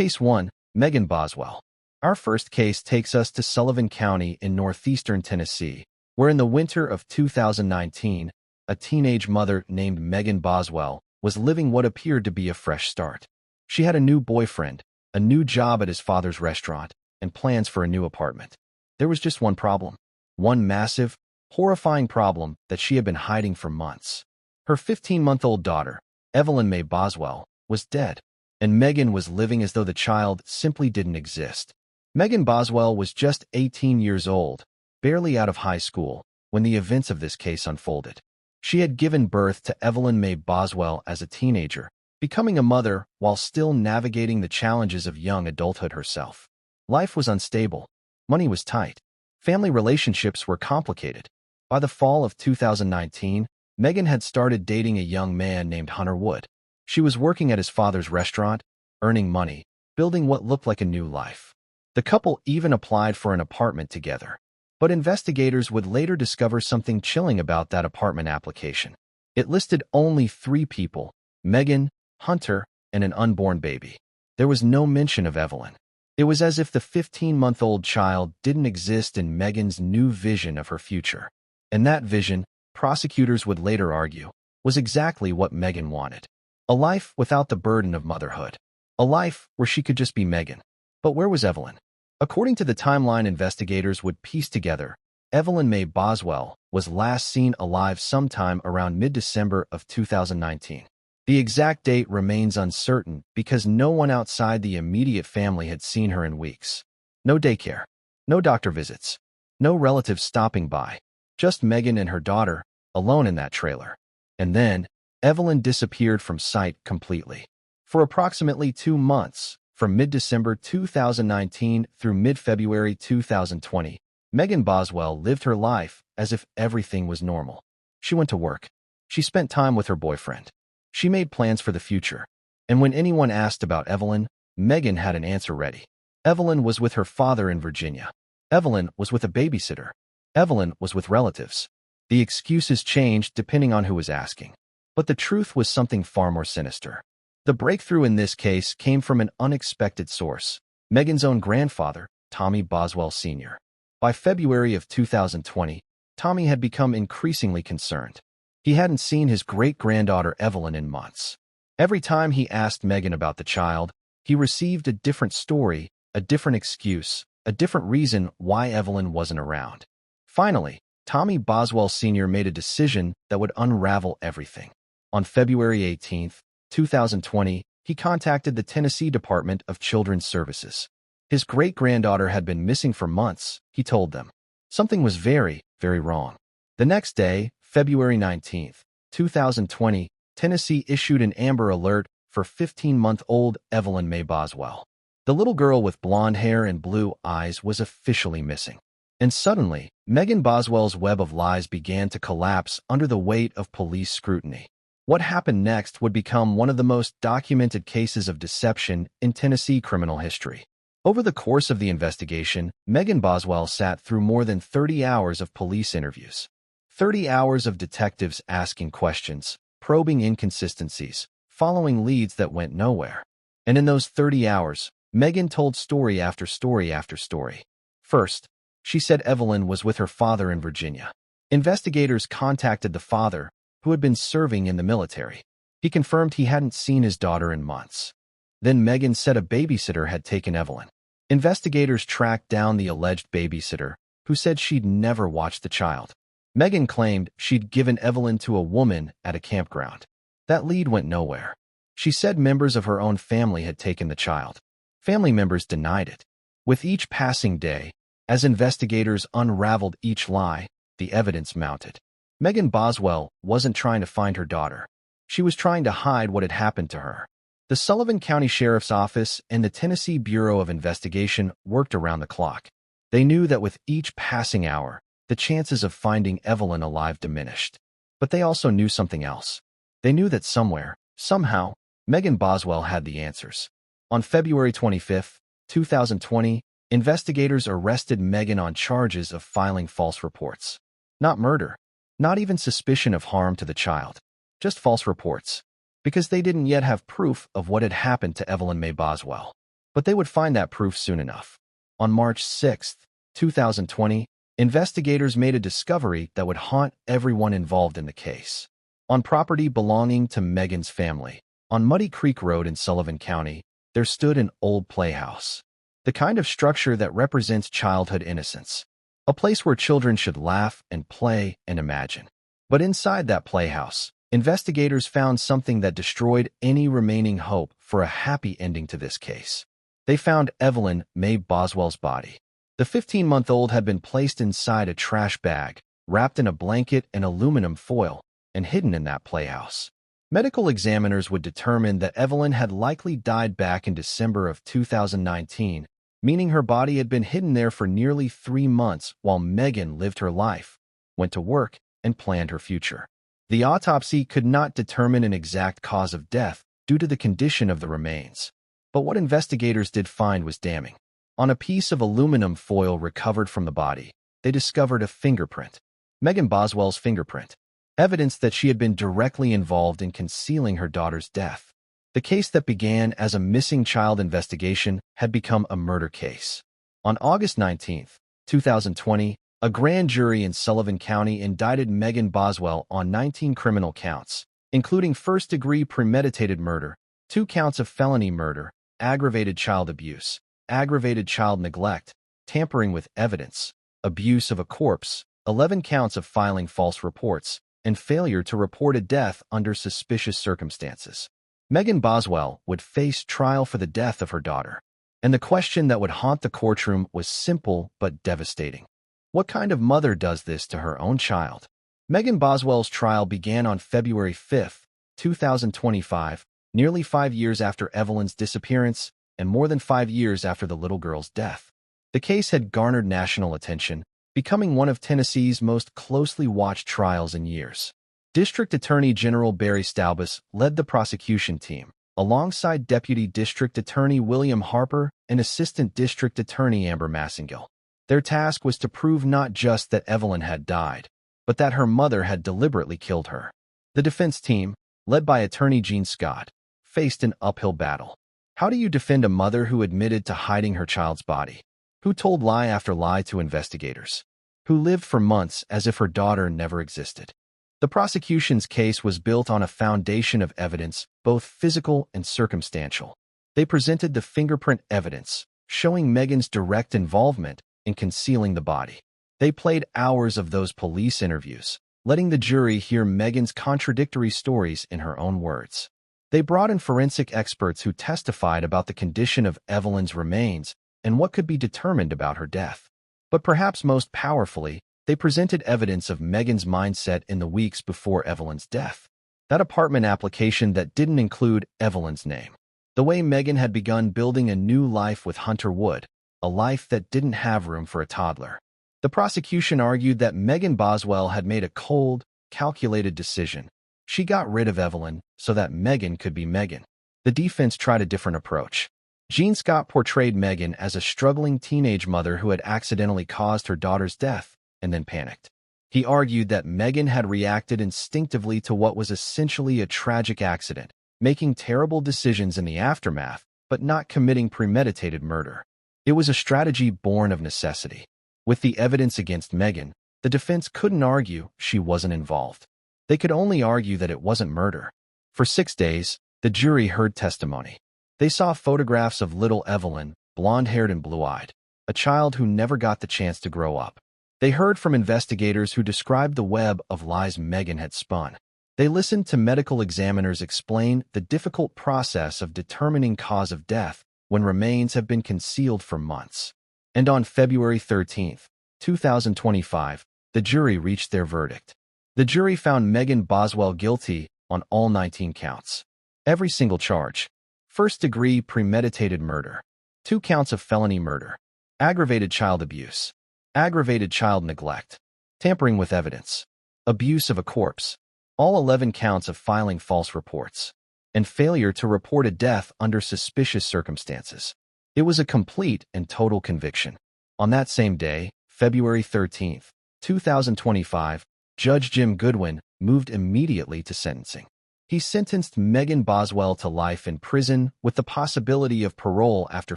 Case 1. Megan Boswell. Our first case takes us to Sullivan County in northeastern Tennessee, where in the winter of 2019, a teenage mother named Megan Boswell was living what appeared to be a fresh start. She had a new boyfriend, a new job at his father's restaurant, and plans for a new apartment. There was just one problem. One massive, horrifying problem that she had been hiding for months. Her 15-month-old daughter, Evelyn Mae Boswell, was dead, and Megan was living as though the child simply didn't exist. Megan Boswell was just 18 years old, barely out of high school, when the events of this case unfolded. She had given birth to Evelyn Mae Boswell as a teenager, becoming a mother while still navigating the challenges of young adulthood herself. Life was unstable. Money was tight. Family relationships were complicated. By the fall of 2019, Megan had started dating a young man named Hunter Wood. She was working at his father's restaurant, earning money, building what looked like a new life. The couple even applied for an apartment together. But investigators would later discover something chilling about that apartment application. It listed only 3 people: Megan, Hunter, and an unborn baby. There was no mention of Evelyn. It was as if the 15-month-old child didn't exist in Megan's new vision of her future. And that vision, prosecutors would later argue, was exactly what Megan wanted. A life without the burden of motherhood. A life where she could just be Megan. But where was Evelyn? According to the timeline investigators would piece together, Evelyn Mae Boswell was last seen alive sometime around mid-December of 2019. The exact date remains uncertain because no one outside the immediate family had seen her in weeks. No daycare, no doctor visits, no relatives stopping by, just Megan and her daughter, alone in that trailer. And then, Evelyn disappeared from sight completely. For approximately 2 months, from mid-December 2019 through mid-February 2020, Megan Boswell lived her life as if everything was normal. She went to work. She spent time with her boyfriend. She made plans for the future. And when anyone asked about Evelyn, Megan had an answer ready. Evelyn was with her father in Virginia. Evelyn was with a babysitter. Evelyn was with relatives. The excuses changed depending on who was asking. But the truth was something far more sinister. The breakthrough in this case came from an unexpected source: Megan's own grandfather, Tommy Boswell Sr. By February of 2020, Tommy had become increasingly concerned. He hadn't seen his great-granddaughter Evelyn in months. Every time he asked Megan about the child, he received a different story, a different excuse, a different reason why Evelyn wasn't around. Finally, Tommy Boswell Sr. made a decision that would unravel everything. On February 18, 2020, he contacted the Tennessee Department of Children's Services. His great-granddaughter had been missing for months, he told them. Something was very, very wrong. The next day, February 19, 2020, Tennessee issued an Amber Alert for 15-month-old Evelyn Mae Boswell. The little girl with blonde hair and blue eyes was officially missing. And suddenly, Megan Boswell's web of lies began to collapse under the weight of police scrutiny. What happened next would become one of the most documented cases of deception in Tennessee criminal history. Over the course of the investigation, Megan Boswell sat through more than 30 hours of police interviews. 30 hours of detectives asking questions, probing inconsistencies, following leads that went nowhere. And in those 30 hours, Megan told story after story after story. First, she said Evelyn was with her father in Virginia. Investigators contacted the father, who had been serving in the military. He confirmed he hadn't seen his daughter in months. Then Megan said a babysitter had taken Evelyn. Investigators tracked down the alleged babysitter, who said she'd never watched the child. Megan claimed she'd given Evelyn to a woman at a campground. That lead went nowhere. She said members of her own family had taken the child. Family members denied it. With each passing day, as investigators unraveled each lie, the evidence mounted. Megan Boswell wasn't trying to find her daughter. She was trying to hide what had happened to her. The Sullivan County Sheriff's Office and the Tennessee Bureau of Investigation worked around the clock. They knew that with each passing hour, the chances of finding Evelyn alive diminished. But they also knew something else. They knew that somewhere, somehow, Megan Boswell had the answers. On February 25, 2020, investigators arrested Megan on charges of filing false reports. Not murder. Not even suspicion of harm to the child. Just false reports. Because they didn't yet have proof of what had happened to Evelyn Mae Boswell. but they would find that proof soon enough. On March 6, 2020, investigators made a discovery that would haunt everyone involved in the case. On property belonging to Megan's family, on Muddy Creek Road in Sullivan County, there stood an old playhouse. The kind of structure that represents childhood innocence. A place where children should laugh and play and imagine. But inside that playhouse, investigators found something that destroyed any remaining hope for a happy ending to this case. They found Evelyn Mae Boswell's body. The 15-month-old had been placed inside a trash bag, wrapped in a blanket and aluminum foil, and hidden in that playhouse. Medical examiners would determine that Evelyn had likely died back in December of 2019, meaning her body had been hidden there for nearly 3 months while Megan lived her life, went to work, and planned her future. The autopsy could not determine an exact cause of death due to the condition of the remains. But what investigators did find was damning. On a piece of aluminum foil recovered from the body, they discovered a fingerprint. Megan Boswell's fingerprint. Evidence that she had been directly involved in concealing her daughter's death. The case that began as a missing child investigation had become a murder case. On August 19, 2020, a grand jury in Sullivan County indicted Megan Boswell on 19 criminal counts, including first-degree premeditated murder, 2 counts of felony murder, aggravated child abuse, aggravated child neglect, tampering with evidence, abuse of a corpse, 11 counts of filing false reports, and failure to report a death under suspicious circumstances. Megan Boswell would face trial for the death of her daughter, and the question that would haunt the courtroom was simple but devastating. What kind of mother does this to her own child? Megan Boswell's trial began on February 5, 2025, nearly 5 years after Evelyn's disappearance and more than 5 years after the little girl's death. The case had garnered national attention, becoming one of Tennessee's most closely watched trials in years. District Attorney General Barry Staubus led the prosecution team, alongside Deputy District Attorney William Harper and Assistant District Attorney Amber Massengill. Their task was to prove not just that Evelyn had died, but that her mother had deliberately killed her. The defense team, led by Attorney Gene Scott, faced an uphill battle. How do you defend a mother who admitted to hiding her child's body? Who told lie after lie to investigators? Who lived for months as if her daughter never existed? The prosecution's case was built on a foundation of evidence, both physical and circumstantial. They presented the fingerprint evidence, showing Megan's direct involvement in concealing the body. They played hours of those police interviews, letting the jury hear Megan's contradictory stories in her own words. They brought in forensic experts who testified about the condition of Evelyn's remains and what could be determined about her death. But perhaps most powerfully, they presented evidence of Megan's mindset in the weeks before Evelyn's death. That apartment application that didn't include Evelyn's name. The way Megan had begun building a new life with Hunter Wood, a life that didn't have room for a toddler. The prosecution argued that Megan Boswell had made a cold, calculated decision. She got rid of Evelyn so that Megan could be Megan. The defense tried a different approach. Gene Scott portrayed Megan as a struggling teenage mother who had accidentally caused her daughter's death and then panicked. He argued that Megan had reacted instinctively to what was essentially a tragic accident, making terrible decisions in the aftermath, but not committing premeditated murder. It was a strategy born of necessity. With the evidence against Megan, the defense couldn't argue she wasn't involved. They could only argue that it wasn't murder. For 6 days, the jury heard testimony. They saw photographs of little Evelyn, blonde-haired and blue-eyed, a child who never got the chance to grow up. They heard from investigators who described the web of lies Megan had spun. They listened to medical examiners explain the difficult process of determining cause of death when remains have been concealed for months. And on February 13, 2025, the jury reached their verdict. The jury found Megan Boswell guilty on all 19 counts. Every single charge. First-degree premeditated murder. 2 counts of felony murder. Aggravated child abuse. Aggravated child neglect. Tampering with evidence. Abuse of a corpse. All 11 counts of filing false reports. And failure to report a death under suspicious circumstances. It was a complete and total conviction. On that same day, February 13, 2025, Judge Jim Goodwin moved immediately to sentencing. He sentenced Megan Boswell to life in prison with the possibility of parole after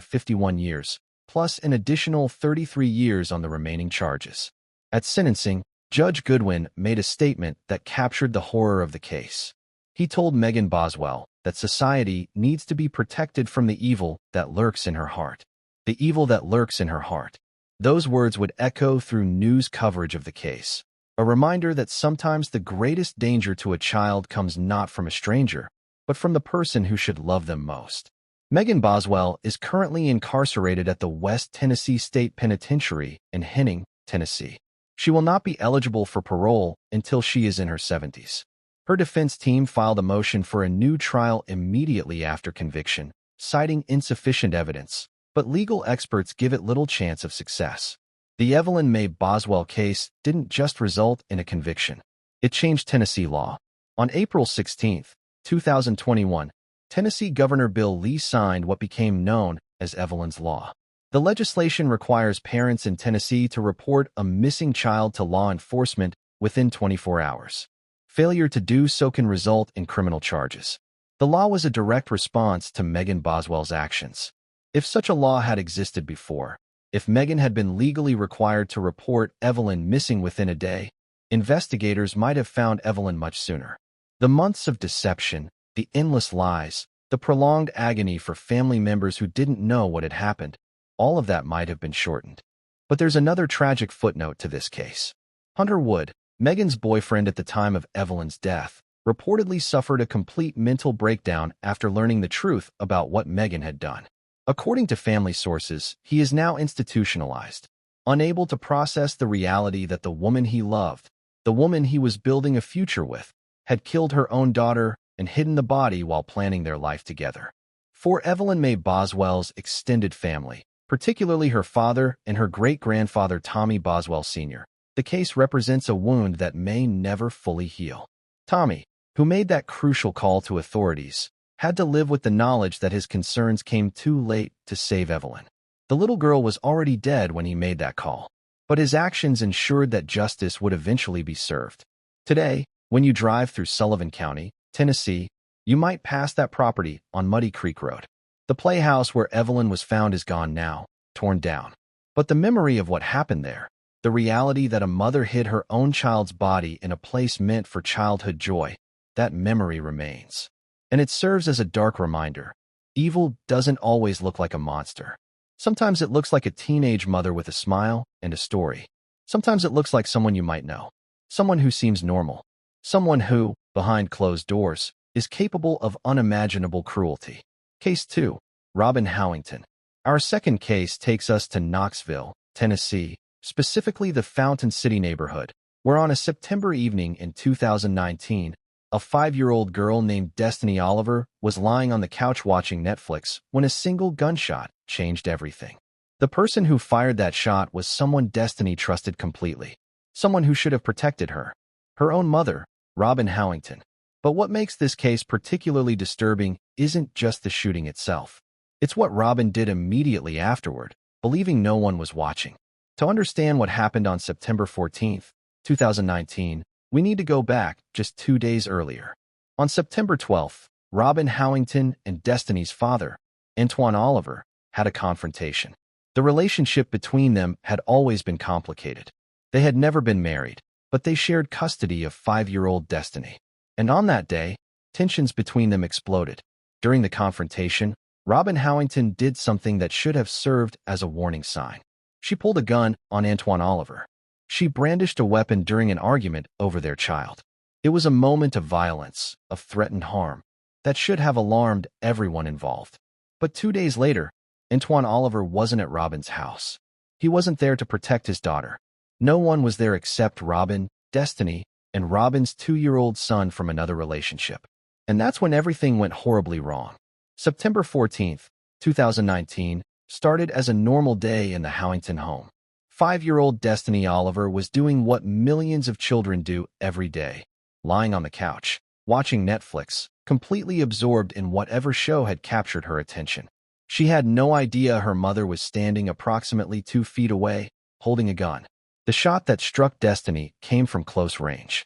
51 years, plus an additional 33 years on the remaining charges. At sentencing, Judge Goodwin made a statement that captured the horror of the case. He told Megan Boswell that society needs to be protected from the evil that lurks in her heart. The evil that lurks in her heart. Those words would echo through news coverage of the case. A reminder that sometimes the greatest danger to a child comes not from a stranger, but from the person who should love them most. Megan Boswell is currently incarcerated at the West Tennessee State Penitentiary in Henning, Tennessee. She will not be eligible for parole until she is in her 70s. Her defense team filed a motion for a new trial immediately after conviction, citing insufficient evidence, but legal experts give it little chance of success. The Evelyn Mae Boswell case didn't just result in a conviction. It changed Tennessee law. On April 16, 2021, Tennessee Governor Bill Lee signed what became known as Evelyn's Law. The legislation requires parents in Tennessee to report a missing child to law enforcement within 24 hours. Failure to do so can result in criminal charges. The law was a direct response to Megan Boswell's actions. If such a law had existed before, if Megan had been legally required to report Evelyn missing within a day, investigators might have found Evelyn much sooner. The months of deception, the endless lies, the prolonged agony for family members who didn't know what had happened, all of that might have been shortened. But there's another tragic footnote to this case. Hunter Wood, Megan's boyfriend at the time of Evelyn's death, reportedly suffered a complete mental breakdown after learning the truth about what Megan had done. According to family sources, he is now institutionalized, unable to process the reality that the woman he loved, the woman he was building a future with, had killed her own daughter and hidden the body while planning their life together. For Evelyn Mae Boswell's extended family, particularly her father and her great-grandfather Tommy Boswell Sr., the case represents a wound that may never fully heal. Tommy, who made that crucial call to authorities, had to live with the knowledge that his concerns came too late to save Evelyn. The little girl was already dead when he made that call, but his actions ensured that justice would eventually be served. Today, when you drive through Sullivan County, Tennessee, you might pass that property on Muddy Creek Road. The playhouse where Evelyn was found is gone now, torn down. But the memory of what happened there, the reality that a mother hid her own child's body in a place meant for childhood joy, that memory remains. And it serves as a dark reminder. Evil doesn't always look like a monster. Sometimes it looks like a teenage mother with a smile and a story. Sometimes it looks like someone you might know. Someone who seems normal. Someone who, behind closed doors, is capable of unimaginable cruelty. Case 2. Robin Howington. Our second case takes us to Knoxville, Tennessee, specifically the Fountain City neighborhood, where on a September evening in 2019, a 5-year-old girl named Destiny Oliver was lying on the couch watching Netflix when a single gunshot changed everything. The person who fired that shot was someone Destiny trusted completely, someone who should have protected her, her own mother, Robin Howington. But what makes this case particularly disturbing isn't just the shooting itself. It's what Robin did immediately afterward, believing no one was watching. To understand what happened on September 14, 2019, we need to go back just 2 days earlier. On September 12th, Robin Howington and Destiny's father, Antoine Oliver, had a confrontation. The relationship between them had always been complicated. They had never been married, but they shared custody of 5-year-old Destiny. And on that day, tensions between them exploded. During the confrontation, Robin Howington did something that should have served as a warning sign. She pulled a gun on Antoine Oliver. She brandished a weapon during an argument over their child. It was a moment of violence, of threatened harm, that should have alarmed everyone involved. But 2 days later, Antoine Oliver wasn't at Robin's house. He wasn't there to protect his daughter. No one was there except Robin, Destiny, and Robin's 2-year-old son from another relationship. And that's when everything went horribly wrong. September 14th, 2019, started as a normal day in the Howington home. 5-year-old Destiny Oliver was doing what millions of children do every day, lying on the couch, watching Netflix, completely absorbed in whatever show had captured her attention. She had no idea her mother was standing approximately 2 feet away, holding a gun. The shot that struck Destiny came from close range.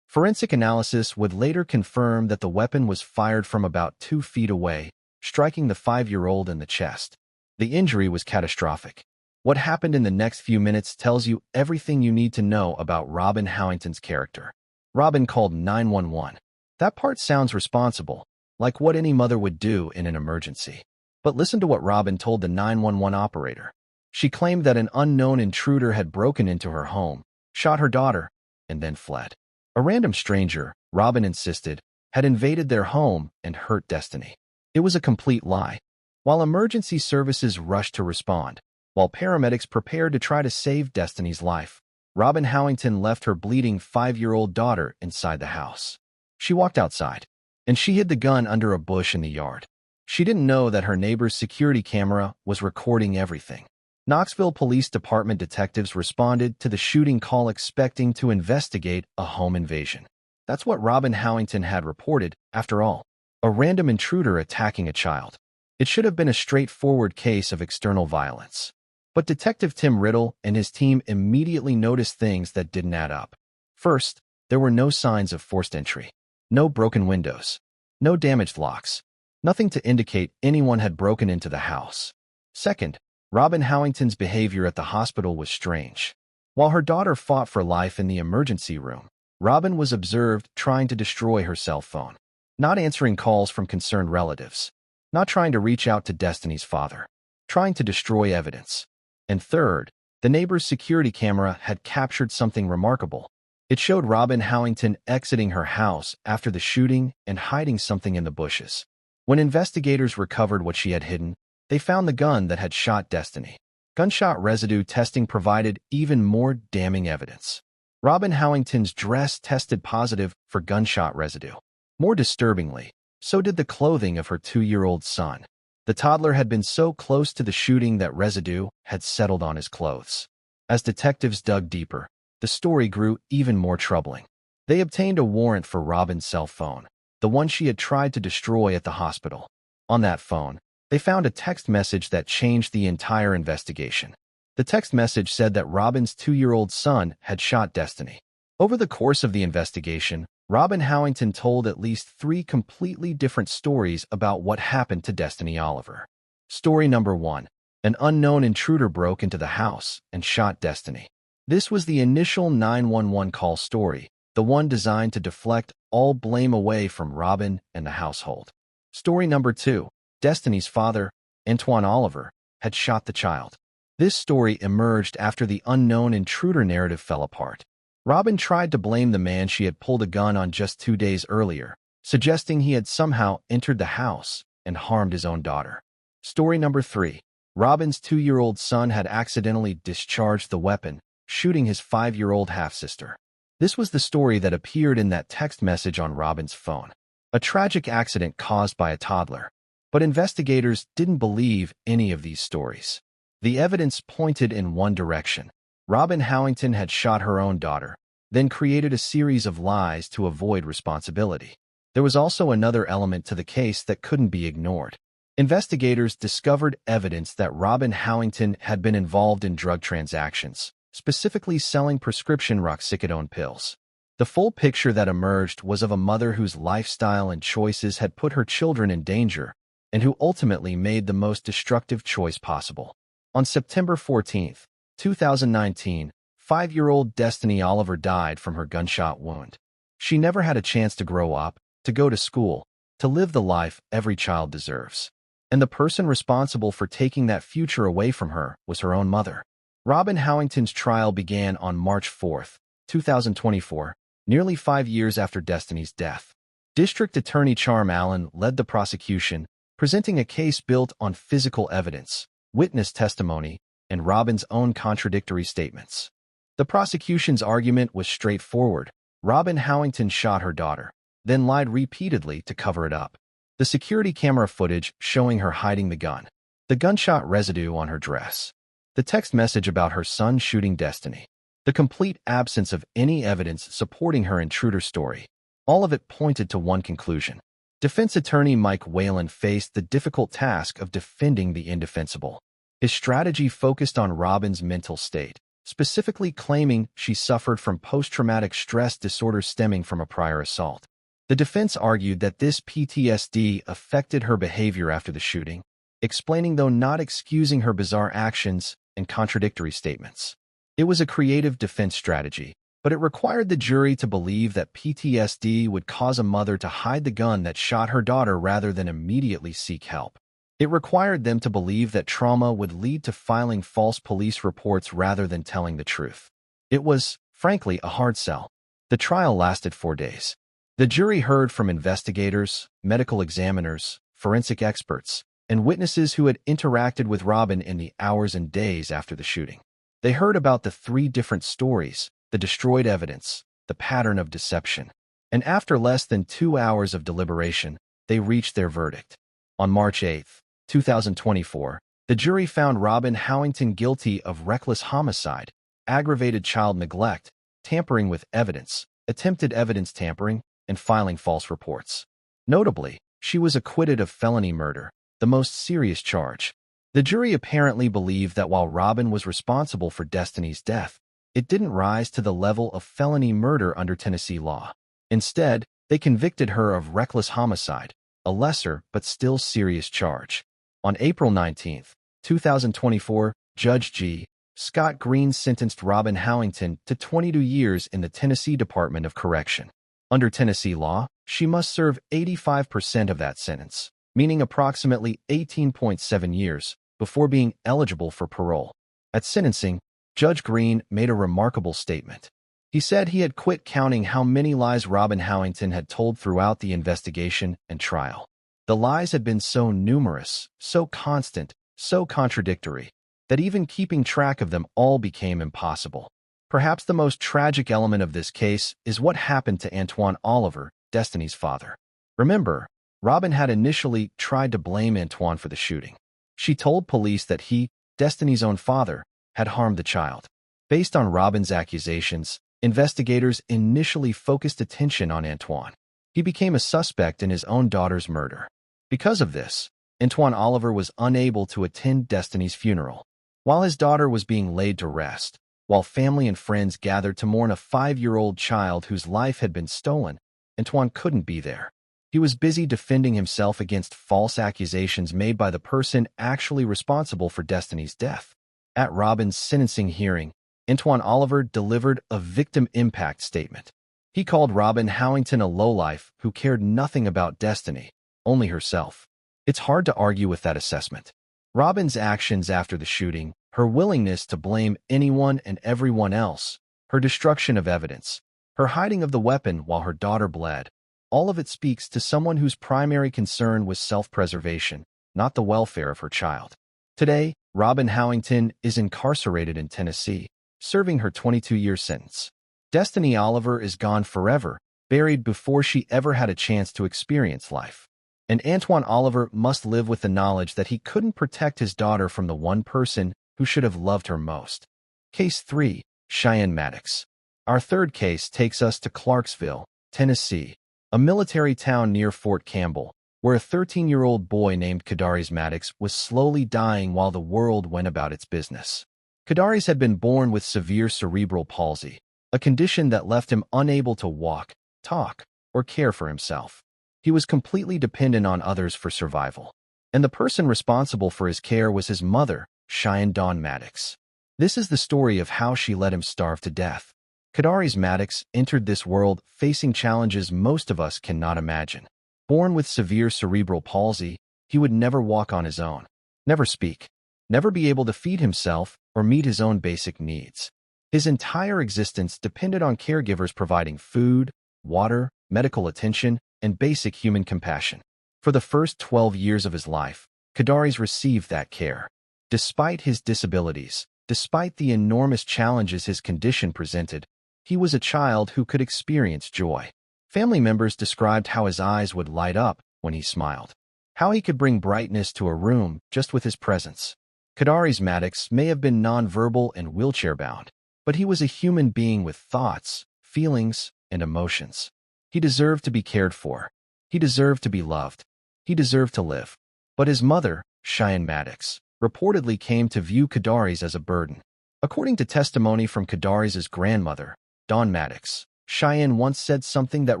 Forensic analysis would later confirm that the weapon was fired from about 2 feet away, striking the 5-year-old in the chest. The injury was catastrophic. What happened in the next few minutes tells you everything you need to know about Robin Howington's character. Robin called 911. That part sounds responsible, like what any mother would do in an emergency. But listen to what Robin told the 911 operator. She claimed that an unknown intruder had broken into her home, shot her daughter, and then fled. A random stranger, Robin insisted, had invaded their home and hurt Destiny. It was a complete lie. While emergency services rushed to respond, while paramedics prepared to try to save Destiny's life, Robin Howington left her bleeding 5-year-old daughter inside the house. She walked outside, and she hid the gun under a bush in the yard. She didn't know that her neighbor's security camera was recording everything. Knoxville Police Department detectives responded to the shooting call expecting to investigate a home invasion. That's what Robin Howington had reported, after all. A random intruder attacking a child. It should have been a straightforward case of external violence. But Detective Tim Riddle and his team immediately noticed things that didn't add up. First, there were no signs of forced entry. No broken windows. No damaged locks. Nothing to indicate anyone had broken into the house. Second, Robin Howington's behavior at the hospital was strange. While her daughter fought for life in the emergency room, Robin was observed trying to destroy her cell phone. Not answering calls from concerned relatives. Not trying to reach out to Destiny's father. Trying to destroy evidence. And third, the neighbor's security camera had captured something remarkable. It showed Robin Howington exiting her house after the shooting and hiding something in the bushes. When investigators recovered what she had hidden, they found the gun that had shot Destiny. Gunshot residue testing provided even more damning evidence. Robin Howington's dress tested positive for gunshot residue. More disturbingly, so did the clothing of her 2-year-old son. The toddler had been so close to the shooting that residue had settled on his clothes. As detectives dug deeper, the story grew even more troubling. They obtained a warrant for Robin's cell phone, the one she had tried to destroy at the hospital. On that phone, they found a text message that changed the entire investigation. The text message said that Robin's 2-year-old son had shot Destiny. Over the course of the investigation, Robin Howington told at least 3 completely different stories about what happened to Destiny Oliver. Story number 1. An unknown intruder broke into the house and shot Destiny. This was the initial 911 call story, the one designed to deflect all blame away from Robin and the household. Story number 2. Destiny's father, Antoine Oliver, had shot the child. This story emerged after the unknown intruder narrative fell apart. Robin tried to blame the man she had pulled a gun on just 2 days earlier, suggesting he had somehow entered the house and harmed his own daughter. Story number 3. Robin's 2-year-old son had accidentally discharged the weapon, shooting his 5-year-old half-sister. This was the story that appeared in that text message on Robin's phone. A tragic accident caused by a toddler. But investigators didn't believe any of these stories. The evidence pointed in one direction. Robin Howington had shot her own daughter, then created a series of lies to avoid responsibility. There was also another element to the case that couldn't be ignored. Investigators discovered evidence that Robin Howington had been involved in drug transactions, specifically selling prescription roxicodone pills. The full picture that emerged was of a mother whose lifestyle and choices had put her children in danger, and who ultimately made the most destructive choice possible. On September 14, 2019, 5-year-old Destiny Oliver died from her gunshot wound. She never had a chance to grow up, to go to school, to live the life every child deserves. And the person responsible for taking that future away from her was her own mother. Robin Howington's trial began on March 4, 2024, nearly 5 years after Destiny's death. District Attorney Charm Allen led the prosecution, presenting a case built on physical evidence, witness testimony, and Robin's own contradictory statements. The prosecution's argument was straightforward. Robin Howington shot her daughter, then lied repeatedly to cover it up. The security camera footage showing her hiding the gun. The gunshot residue on her dress. The text message about her son shooting Destiny. The complete absence of any evidence supporting her intruder story. All of it pointed to one conclusion. Defense attorney Mike Whalen faced the difficult task of defending the indefensible. His strategy focused on Robin's mental state. specifically claiming she suffered from post-traumatic stress disorder stemming from a prior assault. The defense argued that this PTSD affected her behavior after the shooting, explaining though not excusing her bizarre actions and contradictory statements. It was a creative defense strategy, but it required the jury to believe that PTSD would cause a mother to hide the gun that shot her daughter rather than immediately seek help. It required them to believe that trauma would lead to filing false police reports rather than telling the truth. It was, frankly, a hard sell. The trial lasted 4 days. The jury heard from investigators, medical examiners, forensic experts, and witnesses who had interacted with Robin in the hours and days after the shooting. They heard about the 3 different stories, the destroyed evidence, the pattern of deception. And after less than 2 hours of deliberation, they reached their verdict. On March 8, 2024, the jury found Robin Howington guilty of reckless homicide, aggravated child neglect, tampering with evidence, attempted evidence tampering, and filing false reports. Notably, she was acquitted of felony murder, the most serious charge. The jury apparently believed that while Robin was responsible for Destiny's death, it didn't rise to the level of felony murder under Tennessee law. Instead, they convicted her of reckless homicide, a lesser but still serious charge. On April 19, 2024, Judge G. Scott Green sentenced Robin Howington to 22 years in the Tennessee Department of Correction. Under Tennessee law, she must serve 85% of that sentence, meaning approximately 18.7 years, before being eligible for parole. At sentencing, Judge Green made a remarkable statement. He said he had quit counting how many lies Robin Howington had told throughout the investigation and trial. The lies had been so numerous, so constant, so contradictory, that even keeping track of them all became impossible. Perhaps the most tragic element of this case is what happened to Antoine Oliver, Destiny's father. Remember, Robin had initially tried to blame Antoine for the shooting. She told police that he, Destiny's own father, had harmed the child. Based on Robin's accusations, investigators initially focused attention on Antoine. He became a suspect in his own daughter's murder. Because of this, Antoine Oliver was unable to attend Destiny's funeral. While his daughter was being laid to rest, while family and friends gathered to mourn a 5-year-old child whose life had been stolen, Antoine couldn't be there. He was busy defending himself against false accusations made by the person actually responsible for Destiny's death. At Robin's sentencing hearing, Antoine Oliver delivered a victim impact statement. He called Robin Howington a lowlife who cared nothing about Destiny, only herself. It's hard to argue with that assessment. Robin's actions after the shooting, her willingness to blame anyone and everyone else, her destruction of evidence, her hiding of the weapon while her daughter bled, all of it speaks to someone whose primary concern was self-preservation, not the welfare of her child. Today, Robin Howington is incarcerated in Tennessee, serving her 22-year sentence. Destiny Oliver is gone forever, buried before she ever had a chance to experience life. And Antoine Oliver must live with the knowledge that he couldn't protect his daughter from the one person who should have loved her most. Case 3, Cheyenne Maddox. Our third case takes us to Clarksville, Tennessee, a military town near Fort Campbell, where a 13-year-old boy named Kadarius Maddox was slowly dying while the world went about its business. Kadarius had been born with severe cerebral palsy, a condition that left him unable to walk, talk, or care for himself. He was completely dependent on others for survival, and the person responsible for his care was his mother, Cheyenne Dawn Maddox. This is the story of how she let him starve to death. Kadarius Maddox entered this world facing challenges most of us cannot imagine. Born with severe cerebral palsy, he would never walk on his own, never speak, never be able to feed himself or meet his own basic needs. His entire existence depended on caregivers providing food, water, medical attention, and basic human compassion. For the first 12 years of his life, Kadarius received that care. Despite his disabilities, despite the enormous challenges his condition presented, he was a child who could experience joy. Family members described how his eyes would light up when he smiled, how he could bring brightness to a room just with his presence. Kadarius Maddox may have been nonverbal and wheelchair-bound, but he was a human being with thoughts, feelings, and emotions. He deserved to be cared for. He deserved to be loved. He deserved to live. But his mother, Cheyenne Maddox, reportedly came to view Kadarius as a burden. According to testimony from Kadari's grandmother, Dawn Maddox, Cheyenne once said something that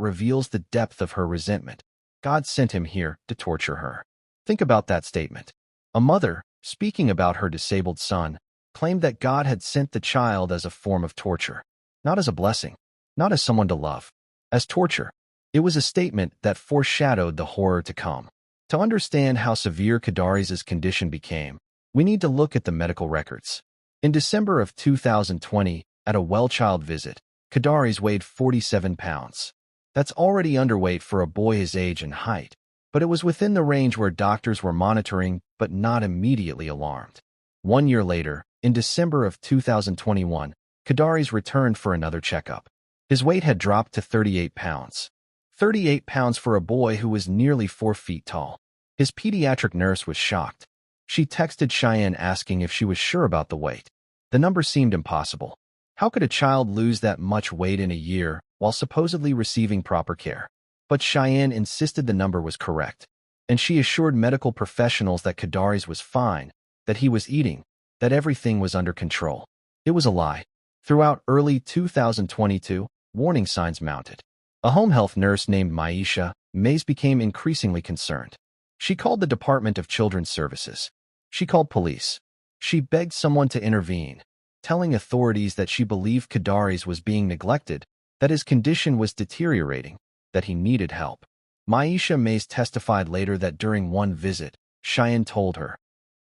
reveals the depth of her resentment. God sent him here to torture her. Think about that statement. A mother, speaking about her disabled son, claimed that God had sent the child as a form of torture, not as a blessing, not as someone to love, as torture. It was a statement that foreshadowed the horror to come. To understand how severe Kadari's condition became, we need to look at the medical records. In December of 2020, at a well-child visit, Kadari's weighed 47 pounds. That's already underweight for a boy his age and height, but it was within the range where doctors were monitoring but not immediately alarmed. 1 year later, in December of 2021, Kadari's returned for another checkup. His weight had dropped to 38 pounds. 38 pounds for a boy who was nearly 4 feet tall. His pediatric nurse was shocked. She texted Cheyenne asking if she was sure about the weight. The number seemed impossible. How could a child lose that much weight in a year while supposedly receiving proper care? But Cheyenne insisted the number was correct, and she assured medical professionals that Kadari's was fine, that he was eating, that everything was under control. It was a lie. Throughout early 2022, warning signs mounted. A home health nurse named Maisha Mays became increasingly concerned. She called the Department of Children's Services. She called police. She begged someone to intervene, telling authorities that she believed Kadari's was being neglected, that his condition was deteriorating, that he needed help. Maisha Mays testified later that during one visit, Cheyenne told her,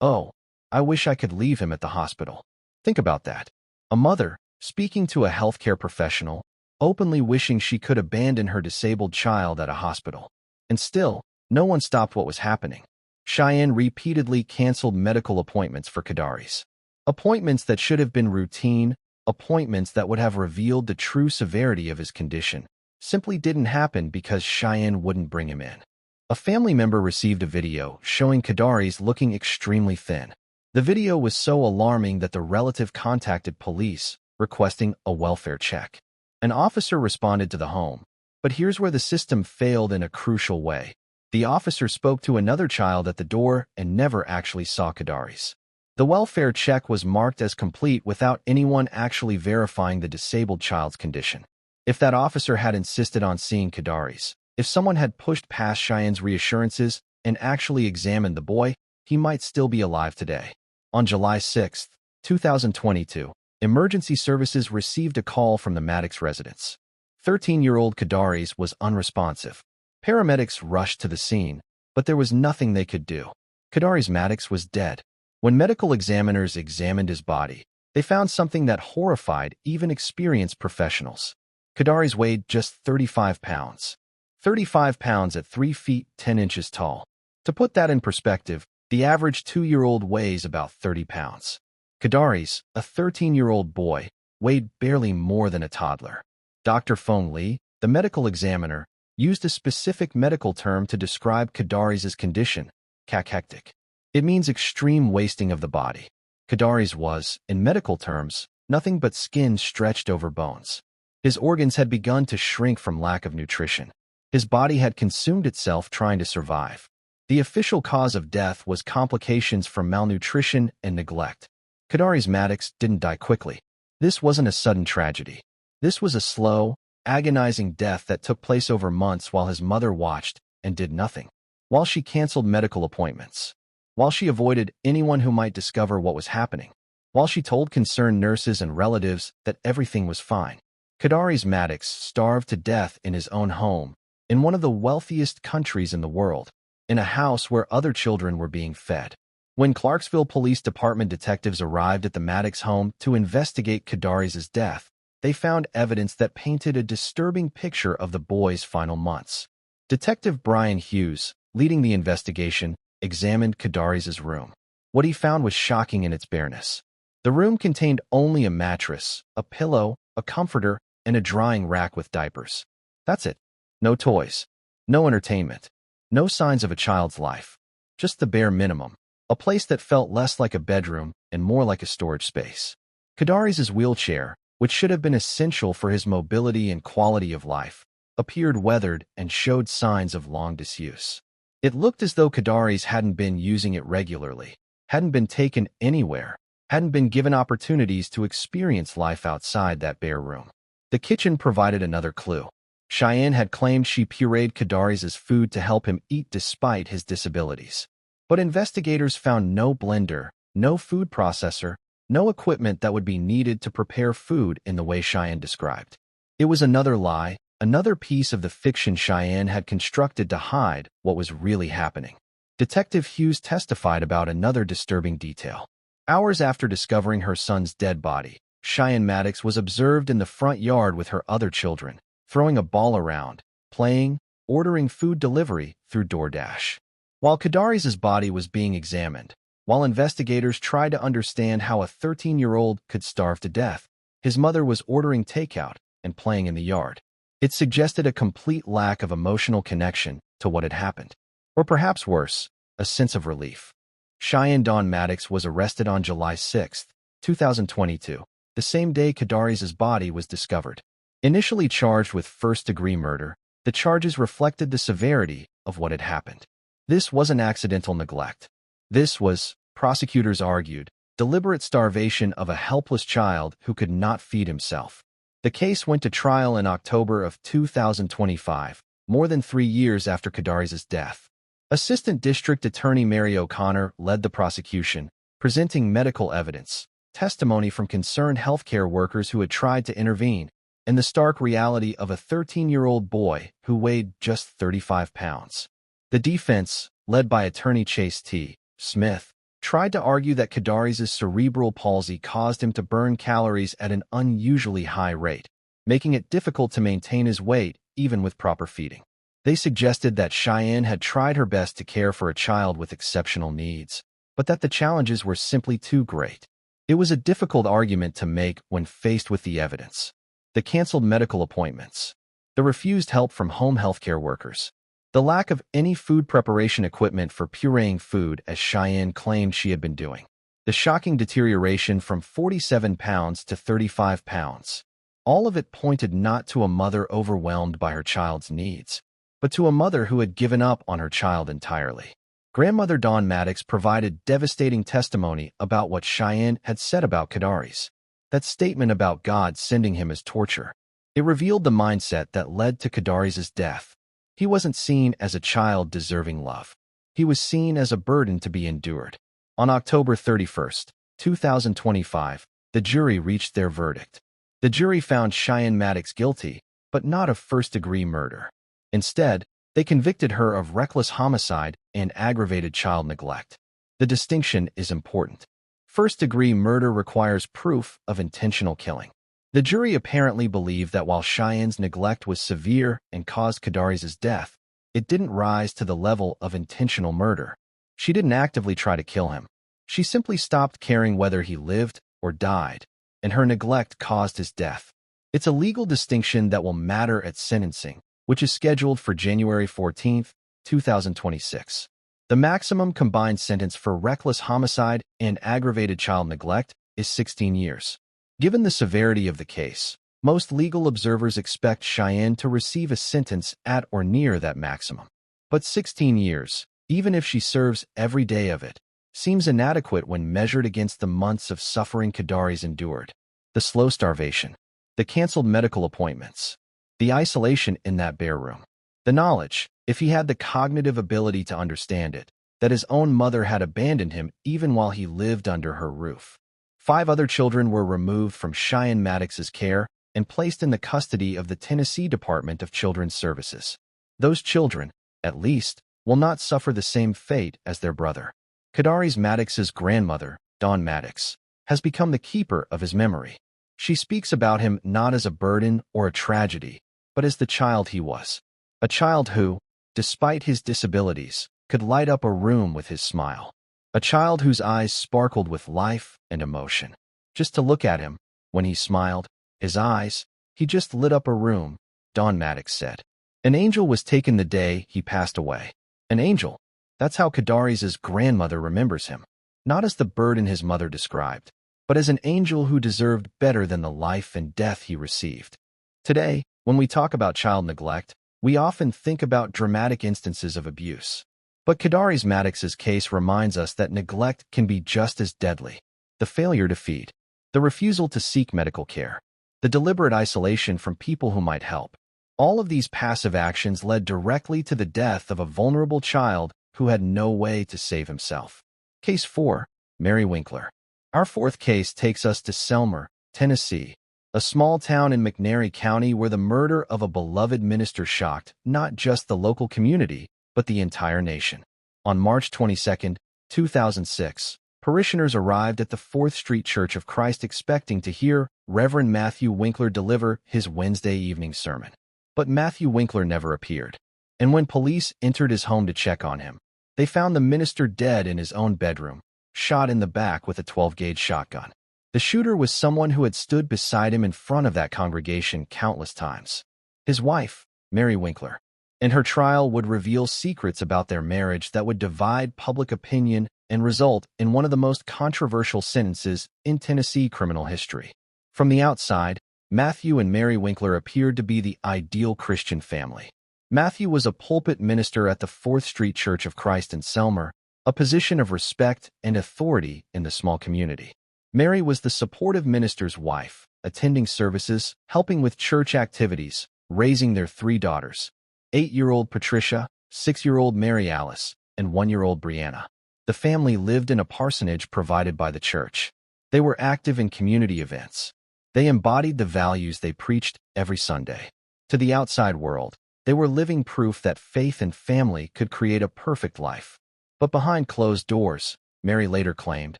"Oh, I wish I could leave him at the hospital." Think about that. A mother, speaking to a healthcare professional, openly wishing she could abandon her disabled child at a hospital. And still, no one stopped what was happening. Cheyenne repeatedly canceled medical appointments for Kadari's. Appointments that should have been routine, appointments that would have revealed the true severity of his condition, simply didn't happen because Cheyenne wouldn't bring him in. A family member received a video showing Kadari's looking extremely thin. The video was so alarming that the relative contacted police, requesting a welfare check. An officer responded to the home, but here's where the system failed in a crucial way. The officer spoke to another child at the door and never actually saw Kadari's. The welfare check was marked as complete without anyone actually verifying the disabled child's condition. If that officer had insisted on seeing Kadari's, if someone had pushed past Cheyenne's reassurances and actually examined the boy, he might still be alive today. On July 6, 2022, emergency services received a call from the Maddox residence. 13-year-old Kadari's was unresponsive. Paramedics rushed to the scene, but there was nothing they could do. Kadari's Maddox was dead. When medical examiners examined his body, they found something that horrified even experienced professionals. Kadari's weighed just 35 pounds. 35 pounds at 3 feet 10 inches tall. To put that in perspective, the average 2-year-old weighs about 30 pounds. Kadari's, a 13-year-old boy, weighed barely more than a toddler. Dr. Fong Lee, the medical examiner, used a specific medical term to describe Kadari's condition, cachectic. It means extreme wasting of the body. Kadari's was, in medical terms, nothing but skin stretched over bones. His organs had begun to shrink from lack of nutrition. His body had consumed itself trying to survive. The official cause of death was complications from malnutrition and neglect. Kadari's Maddox didn't die quickly. This wasn't a sudden tragedy. This was a slow, agonizing death that took place over months while his mother watched and did nothing. While she canceled medical appointments. While she avoided anyone who might discover what was happening. While she told concerned nurses and relatives that everything was fine. Kadari's Maddox starved to death in his own home, in one of the wealthiest countries in the world, in a house where other children were being fed. When Clarksville Police Department detectives arrived at the Maddox home to investigate Kadari's death, they found evidence that painted a disturbing picture of the boy's final months. Detective Brian Hughes, leading the investigation, examined Kadari's room. What he found was shocking in its bareness. The room contained only a mattress, a pillow, a comforter, and a drying rack with diapers. That's it. No toys. No entertainment. No signs of a child's life. Just the bare minimum. A place that felt less like a bedroom and more like a storage space. Kadari's wheelchair, which should have been essential for his mobility and quality of life, appeared weathered and showed signs of long disuse. It looked as though Kadari's hadn't been using it regularly, hadn't been taken anywhere, hadn't been given opportunities to experience life outside that bare room. The kitchen provided another clue. Cheyenne had claimed she pureed Kadaris' food to help him eat despite his disabilities. But investigators found no blender, no food processor, no equipment that would be needed to prepare food in the way Cheyenne described. It was another lie, another piece of the fiction Cheyenne had constructed to hide what was really happening. Detective Hughes testified about another disturbing detail. Hours after discovering her son's dead body, Cheyenne Maddox was observed in the front yard with her other children, throwing a ball around, playing, ordering food delivery through DoorDash. While Kadaris' body was being examined, while investigators tried to understand how a 13-year-old could starve to death, his mother was ordering takeout and playing in the yard. It suggested a complete lack of emotional connection to what had happened. Or perhaps worse, a sense of relief. Cheyenne Dawn Maddox was arrested on July 6, 2022, the same day Kadaris' body was discovered. Initially charged with first-degree murder, the charges reflected the severity of what had happened. This wasn't accidental neglect. This was, prosecutors argued, deliberate starvation of a helpless child who could not feed himself. The case went to trial in October of 2025, more than 3 years after Kadaris' death. Assistant District Attorney Mary O'Connor led the prosecution, presenting medical evidence, testimony from concerned healthcare workers who had tried to intervene, and the stark reality of a 13-year-old boy who weighed just 35 pounds. The defense, led by attorney Chase T. Smith, tried to argue that Kadaris' cerebral palsy caused him to burn calories at an unusually high rate, making it difficult to maintain his weight even with proper feeding. They suggested that Cheyenne had tried her best to care for a child with exceptional needs, but that the challenges were simply too great. It was a difficult argument to make when faced with the evidence. The canceled medical appointments, the refused help from home healthcare workers, the lack of any food preparation equipment for pureeing food as Cheyenne claimed she had been doing, the shocking deterioration from 47 pounds to 35 pounds. All of it pointed not to a mother overwhelmed by her child's needs, but to a mother who had given up on her child entirely. Grandmother Dawn Maddox provided devastating testimony about what Cheyenne had said about Kadaris. That statement about God sending him as torture. It revealed the mindset that led to Kadaris' death. He wasn't seen as a child deserving love. He was seen as a burden to be endured. On October 31, 2025, the jury reached their verdict. The jury found Cheyenne Maddox guilty, but not of first-degree murder. Instead, they convicted her of reckless homicide and aggravated child neglect. The distinction is important. First-degree murder requires proof of intentional killing. The jury apparently believed that while Cheyenne's neglect was severe and caused Kadaris' death, it didn't rise to the level of intentional murder. She didn't actively try to kill him. She simply stopped caring whether he lived or died, and her neglect caused his death. It's a legal distinction that will matter at sentencing, which is scheduled for January 14, 2026. The maximum combined sentence for reckless homicide and aggravated child neglect is 16 years. Given the severity of the case, most legal observers expect Cheyenne to receive a sentence at or near that maximum. But 16 years, even if she serves every day of it, seems inadequate when measured against the months of suffering Kadaris endured. The slow starvation, the canceled medical appointments, the isolation in that bare room, the knowledge, if he had the cognitive ability to understand it, that his own mother had abandoned him even while he lived under her roof. 5 other children were removed from Cheyenne Maddox's care and placed in the custody of the Tennessee Department of Children's Services. Those children, at least, will not suffer the same fate as their brother. Kadaris Maddox's grandmother, Dawn Maddox, has become the keeper of his memory. She speaks about him not as a burden or a tragedy, but as the child he was. A child who, despite his disabilities, could light up a room with his smile. A child whose eyes sparkled with life and emotion. Just to look at him, when he smiled, his eyes, he just lit up a room, Dawn Maddox said. An angel was taken the day he passed away. An angel. That's how Kadaris' grandmother remembers him. Not as the burden his mother described, but as an angel who deserved better than the life and death he received. Today, when we talk about child neglect, we often think about dramatic instances of abuse. But Kadaris Maddox's case reminds us that neglect can be just as deadly. the failure to feed, the refusal to seek medical care, the deliberate isolation from people who might help. All of these passive actions led directly to the death of a vulnerable child who had no way to save himself. Case 4. Mary Winkler. Our fourth case takes us to Selmer, Tennessee, a small town in McNairy County where the murder of a beloved minister shocked not just the local community, but the entire nation. On March 22, 2006, parishioners arrived at the 4th Street Church of Christ expecting to hear Reverend Matthew Winkler deliver his Wednesday evening sermon. But Matthew Winkler never appeared, and when police entered his home to check on him, they found the minister dead in his own bedroom, shot in the back with a 12-gauge shotgun. The shooter was someone who had stood beside him in front of that congregation countless times. His wife, Mary Winkler, and her trial would reveal secrets about their marriage that would divide public opinion and result in one of the most controversial sentences in Tennessee criminal history. From the outside, Matthew and Mary Winkler appeared to be the ideal Christian family. Matthew was a pulpit minister at the 4th Street Church of Christ in Selmer, a position of respect and authority in the small community. Mary was the supportive minister's wife, attending services, helping with church activities, raising their 3 daughters, 8-year-old Patricia, 6-year-old Mary Alice, and 1-year-old Brianna. The family lived in a parsonage provided by the church. They were active in community events. They embodied the values they preached every Sunday. To the outside world, they were living proof that faith and family could create a perfect life. But behind closed doors, Mary later claimed,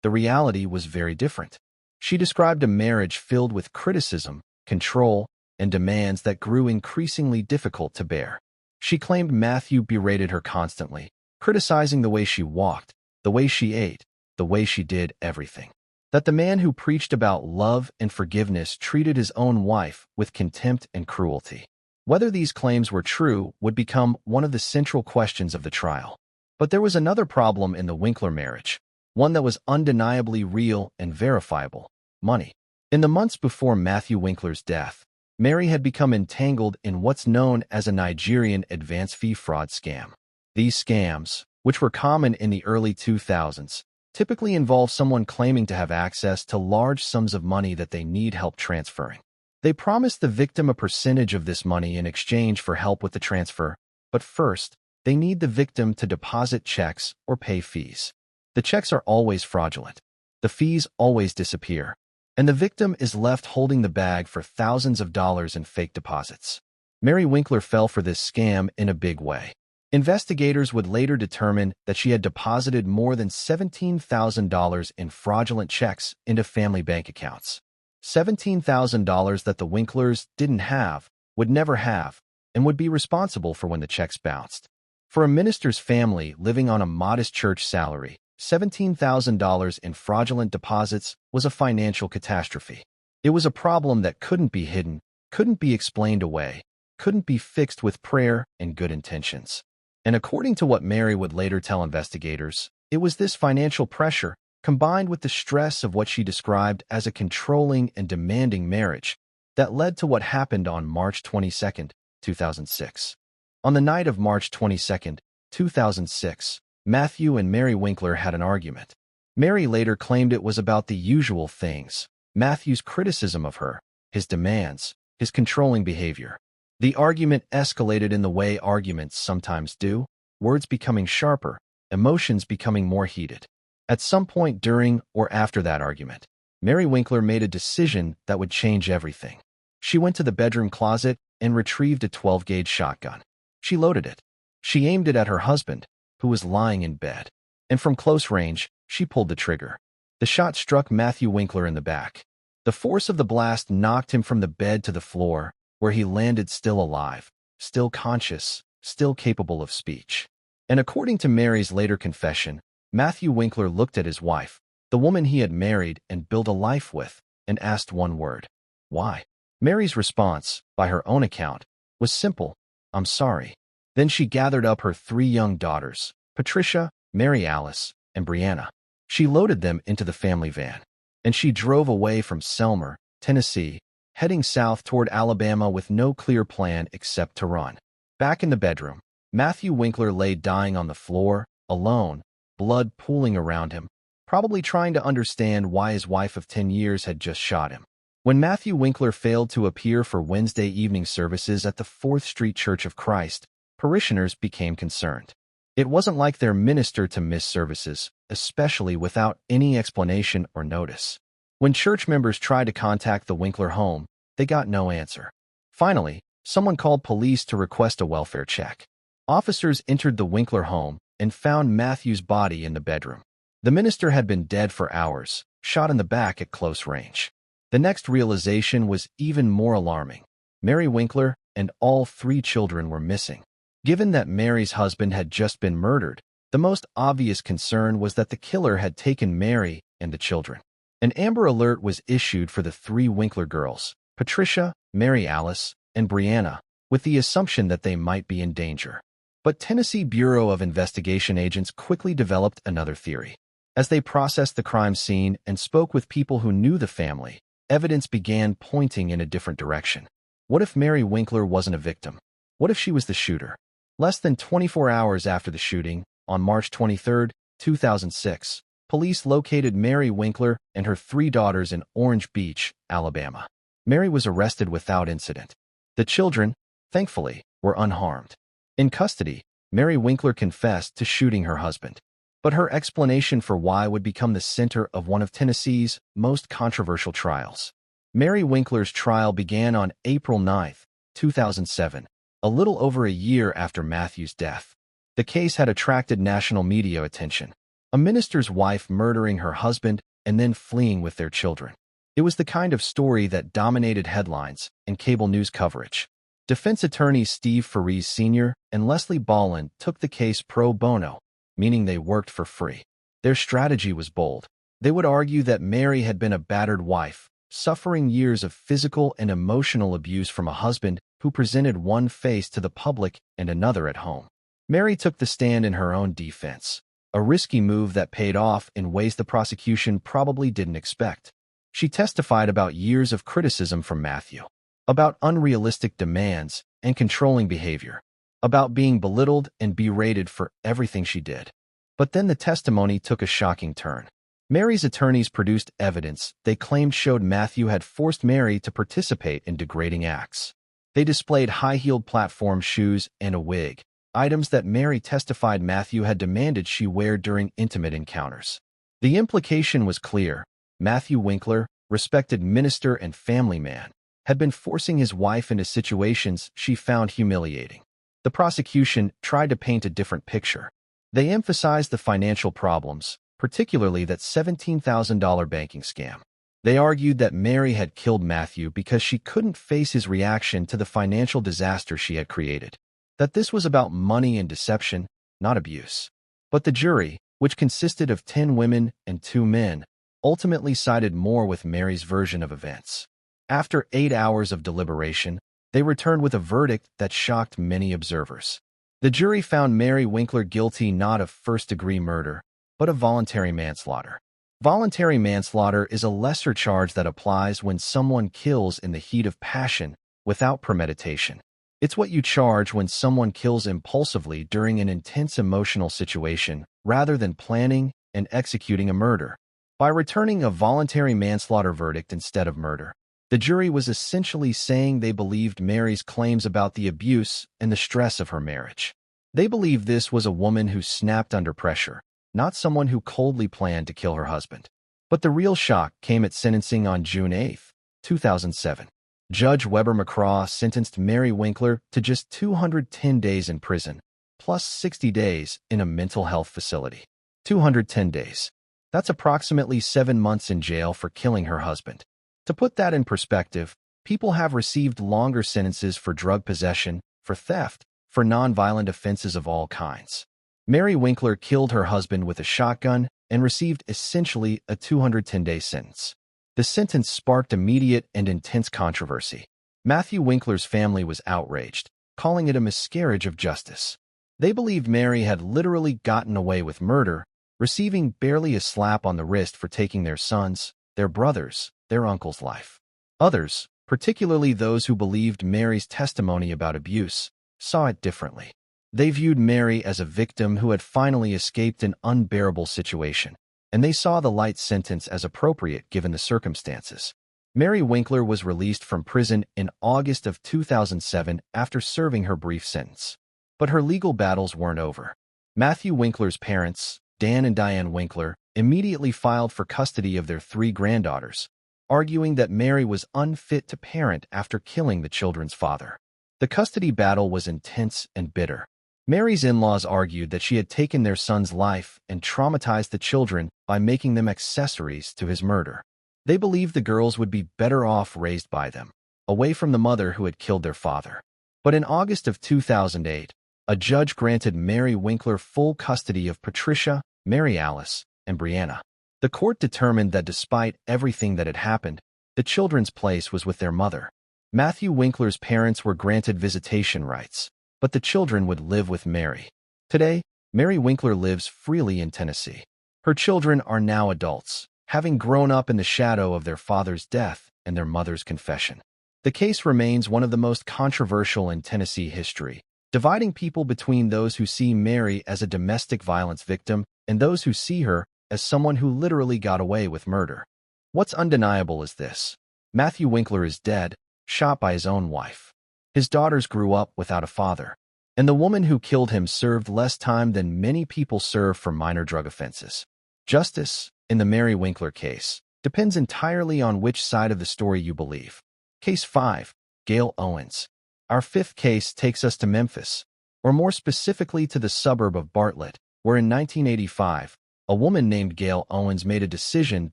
the reality was very different. She described a marriage filled with criticism, control, and demands that grew increasingly difficult to bear. She claimed Matthew berated her constantly, criticizing the way she walked, the way she ate, the way she did everything. That the man who preached about love and forgiveness treated his own wife with contempt and cruelty. Whether these claims were true would become one of the central questions of the trial. But there was another problem in the Winkler marriage, one that was undeniably real and verifiable: money. In the months before Matthew Winkler's death, Mary had become entangled in what's known as a Nigerian advance fee fraud scam. These scams, which were common in the early 2000s, typically involve someone claiming to have access to large sums of money that they need help transferring. They promise the victim a percentage of this money in exchange for help with the transfer, but first, they need the victim to deposit checks or pay fees. The checks are always fraudulent. The fees always disappear, and the victim is left holding the bag for thousands of dollars in fake deposits. Mary Winkler fell for this scam in a big way. Investigators would later determine that she had deposited more than $17,000 in fraudulent checks into family bank accounts. $17,000 that the Winklers didn't have, would never have, and would be responsible for when the checks bounced. For a minister's family living on a modest church salary, $17,000 in fraudulent deposits was a financial catastrophe. It was a problem that couldn't be hidden, couldn't be explained away, couldn't be fixed with prayer and good intentions. And according to what Mary would later tell investigators, it was this financial pressure, combined with the stress of what she described as a controlling and demanding marriage, that led to what happened on March 22, 2006. On the night of March 22, 2006, Matthew and Mary Winkler had an argument. Mary later claimed it was about the usual things: Matthew's criticism of her, his demands, his controlling behavior. The argument escalated in the way arguments sometimes do, words becoming sharper, emotions becoming more heated. At some point during or after that argument, Mary Winkler made a decision that would change everything. She went to the bedroom closet and retrieved a 12-gauge shotgun. She loaded it. She aimed it at her husband, who was lying in bed, and from close range, she pulled the trigger. The shot struck Matthew Winkler in the back. The force of the blast knocked him from the bed to the floor, where he landed still alive, still conscious, still capable of speech. And according to Mary's later confession, Matthew Winkler looked at his wife, the woman he had married and built a life with, and asked one word: why? Mary's response, by her own account, was simple: I'm sorry. Then she gathered up her 3 young daughters, Patricia, Mary Alice, and Brianna. She loaded them into the family van, and she drove away from Selmer, Tennessee, heading south toward Alabama with no clear plan except to run. Back in the bedroom, Matthew Winkler lay dying on the floor, alone, blood pooling around him, probably trying to understand why his wife of 10 years had just shot him. When Matthew Winkler failed to appear for Wednesday evening services at the 4th Street Church of Christ, parishioners became concerned. It wasn't like their minister to miss services, especially without any explanation or notice. When church members tried to contact the Winkler home, they got no answer. Finally, someone called police to request a welfare check. Officers entered the Winkler home and found Matthew's body in the bedroom. The minister had been dead for hours, shot in the back at close range. The next realization was even more alarming. Mary Winkler and all 3 children were missing. Given that Mary's husband had just been murdered, the most obvious concern was that the killer had taken Mary and the children. An Amber Alert was issued for the 3 Winkler girls, Patricia, Mary Alice, and Brianna, with the assumption that they might be in danger. But Tennessee Bureau of Investigation agents quickly developed another theory. As they processed the crime scene and spoke with people who knew the family, evidence began pointing in a different direction. What if Mary Winkler wasn't a victim? What if she was the shooter? Less than 24 hours after the shooting, on March 23, 2006, police located Mary Winkler and her 3 daughters in Orange Beach, Alabama. Mary was arrested without incident. The children, thankfully, were unharmed. In custody, Mary Winkler confessed to shooting her husband. But her explanation for why would become the center of one of Tennessee's most controversial trials. Mary Winkler's trial began on April 9, 2007, a little over a year after Matthew's death. The case had attracted national media attention. A minister's wife murdering her husband and then fleeing with their children. It was the kind of story that dominated headlines and cable news coverage. Defense attorneys Steve Faries Sr. and Leslie Bolland took the case pro bono, meaning they worked for free. Their strategy was bold. They would argue that Mary had been a battered wife, suffering years of physical and emotional abuse from a husband who presented one face to the public and another at home. Mary took the stand in her own defense, a risky move that paid off in ways the prosecution probably didn't expect. She testified about years of criticism from Matthew, about unrealistic demands and controlling behavior, about being belittled and berated for everything she did. But then the testimony took a shocking turn. Mary's attorneys produced evidence they claimed showed Matthew had forced Mary to participate in degrading acts. They displayed high-heeled platform shoes and a wig, items that Mary testified Matthew had demanded she wear during intimate encounters. The implication was clear. Matthew Winkler, respected minister and family man, had been forcing his wife into situations she found humiliating. The prosecution tried to paint a different picture. They emphasized the financial problems, particularly that $17,000 banking scam. They argued that Mary had killed Matthew because she couldn't face his reaction to the financial disaster she had created. That this was about money and deception, not abuse. But the jury, which consisted of 10 women and 2 men, ultimately sided more with Mary's version of events. After 8 hours of deliberation, they returned with a verdict that shocked many observers. The jury found Mary Winkler guilty not of first-degree murder, but of voluntary manslaughter. Voluntary manslaughter is a lesser charge that applies when someone kills in the heat of passion without premeditation. It's what you charge when someone kills impulsively during an intense emotional situation rather than planning and executing a murder. By returning a voluntary manslaughter verdict instead of murder, the jury was essentially saying they believed Mary's claims about the abuse and the stress of her marriage. They believed this was a woman who snapped under pressure, not someone who coldly planned to kill her husband. But the real shock came at sentencing on June 8, 2007. Judge Weber McCraw sentenced Mary Winkler to just 210 days in prison, plus 60 days in a mental health facility. 210 days. That's approximately 7 months in jail for killing her husband. To put that in perspective, people have received longer sentences for drug possession, for theft, for nonviolent offenses of all kinds. Mary Winkler killed her husband with a shotgun and received essentially a 210-day sentence. The sentence sparked immediate and intense controversy. Matthew Winkler's family was outraged, calling it a miscarriage of justice. They believed Mary had literally gotten away with murder, receiving barely a slap on the wrist for taking their son's, their brother's, their uncle's life. Others, particularly those who believed Mary's testimony about abuse, saw it differently. They viewed Mary as a victim who had finally escaped an unbearable situation, and they saw the light sentence as appropriate given the circumstances. Mary Winkler was released from prison in August of 2007 after serving her brief sentence. But her legal battles weren't over. Matthew Winkler's parents, Dan and Diane Winkler, immediately filed for custody of their 3 granddaughters, arguing that Mary was unfit to parent after killing the children's father. The custody battle was intense and bitter. Mary's in-laws argued that she had taken their son's life and traumatized the children by making them accessories to his murder. They believed the girls would be better off raised by them, away from the mother who had killed their father. But in August of 2008, a judge granted Mary Winkler full custody of Patricia, Mary Alice, and Brianna. The court determined that despite everything that had happened, the children's place was with their mother. Matthew Winkler's parents were granted visitation rights, but the children would live with Mary. Today, Mary Winkler lives freely in Tennessee. Her children are now adults, having grown up in the shadow of their father's death and their mother's confession. The case remains one of the most controversial in Tennessee history, dividing people between those who see Mary as a domestic violence victim and those who see her as someone who literally got away with murder. What's undeniable is this: Matthew Winkler is dead, shot by his own wife. His daughters grew up without a father, and the woman who killed him served less time than many people serve for minor drug offenses. Justice, in the Mary Winkler case, depends entirely on which side of the story you believe. Case 5, Gaile Owens. Our 5th case takes us to Memphis, or more specifically to the suburb of Bartlett, where in 1985, a woman named Gaile Owens made a decision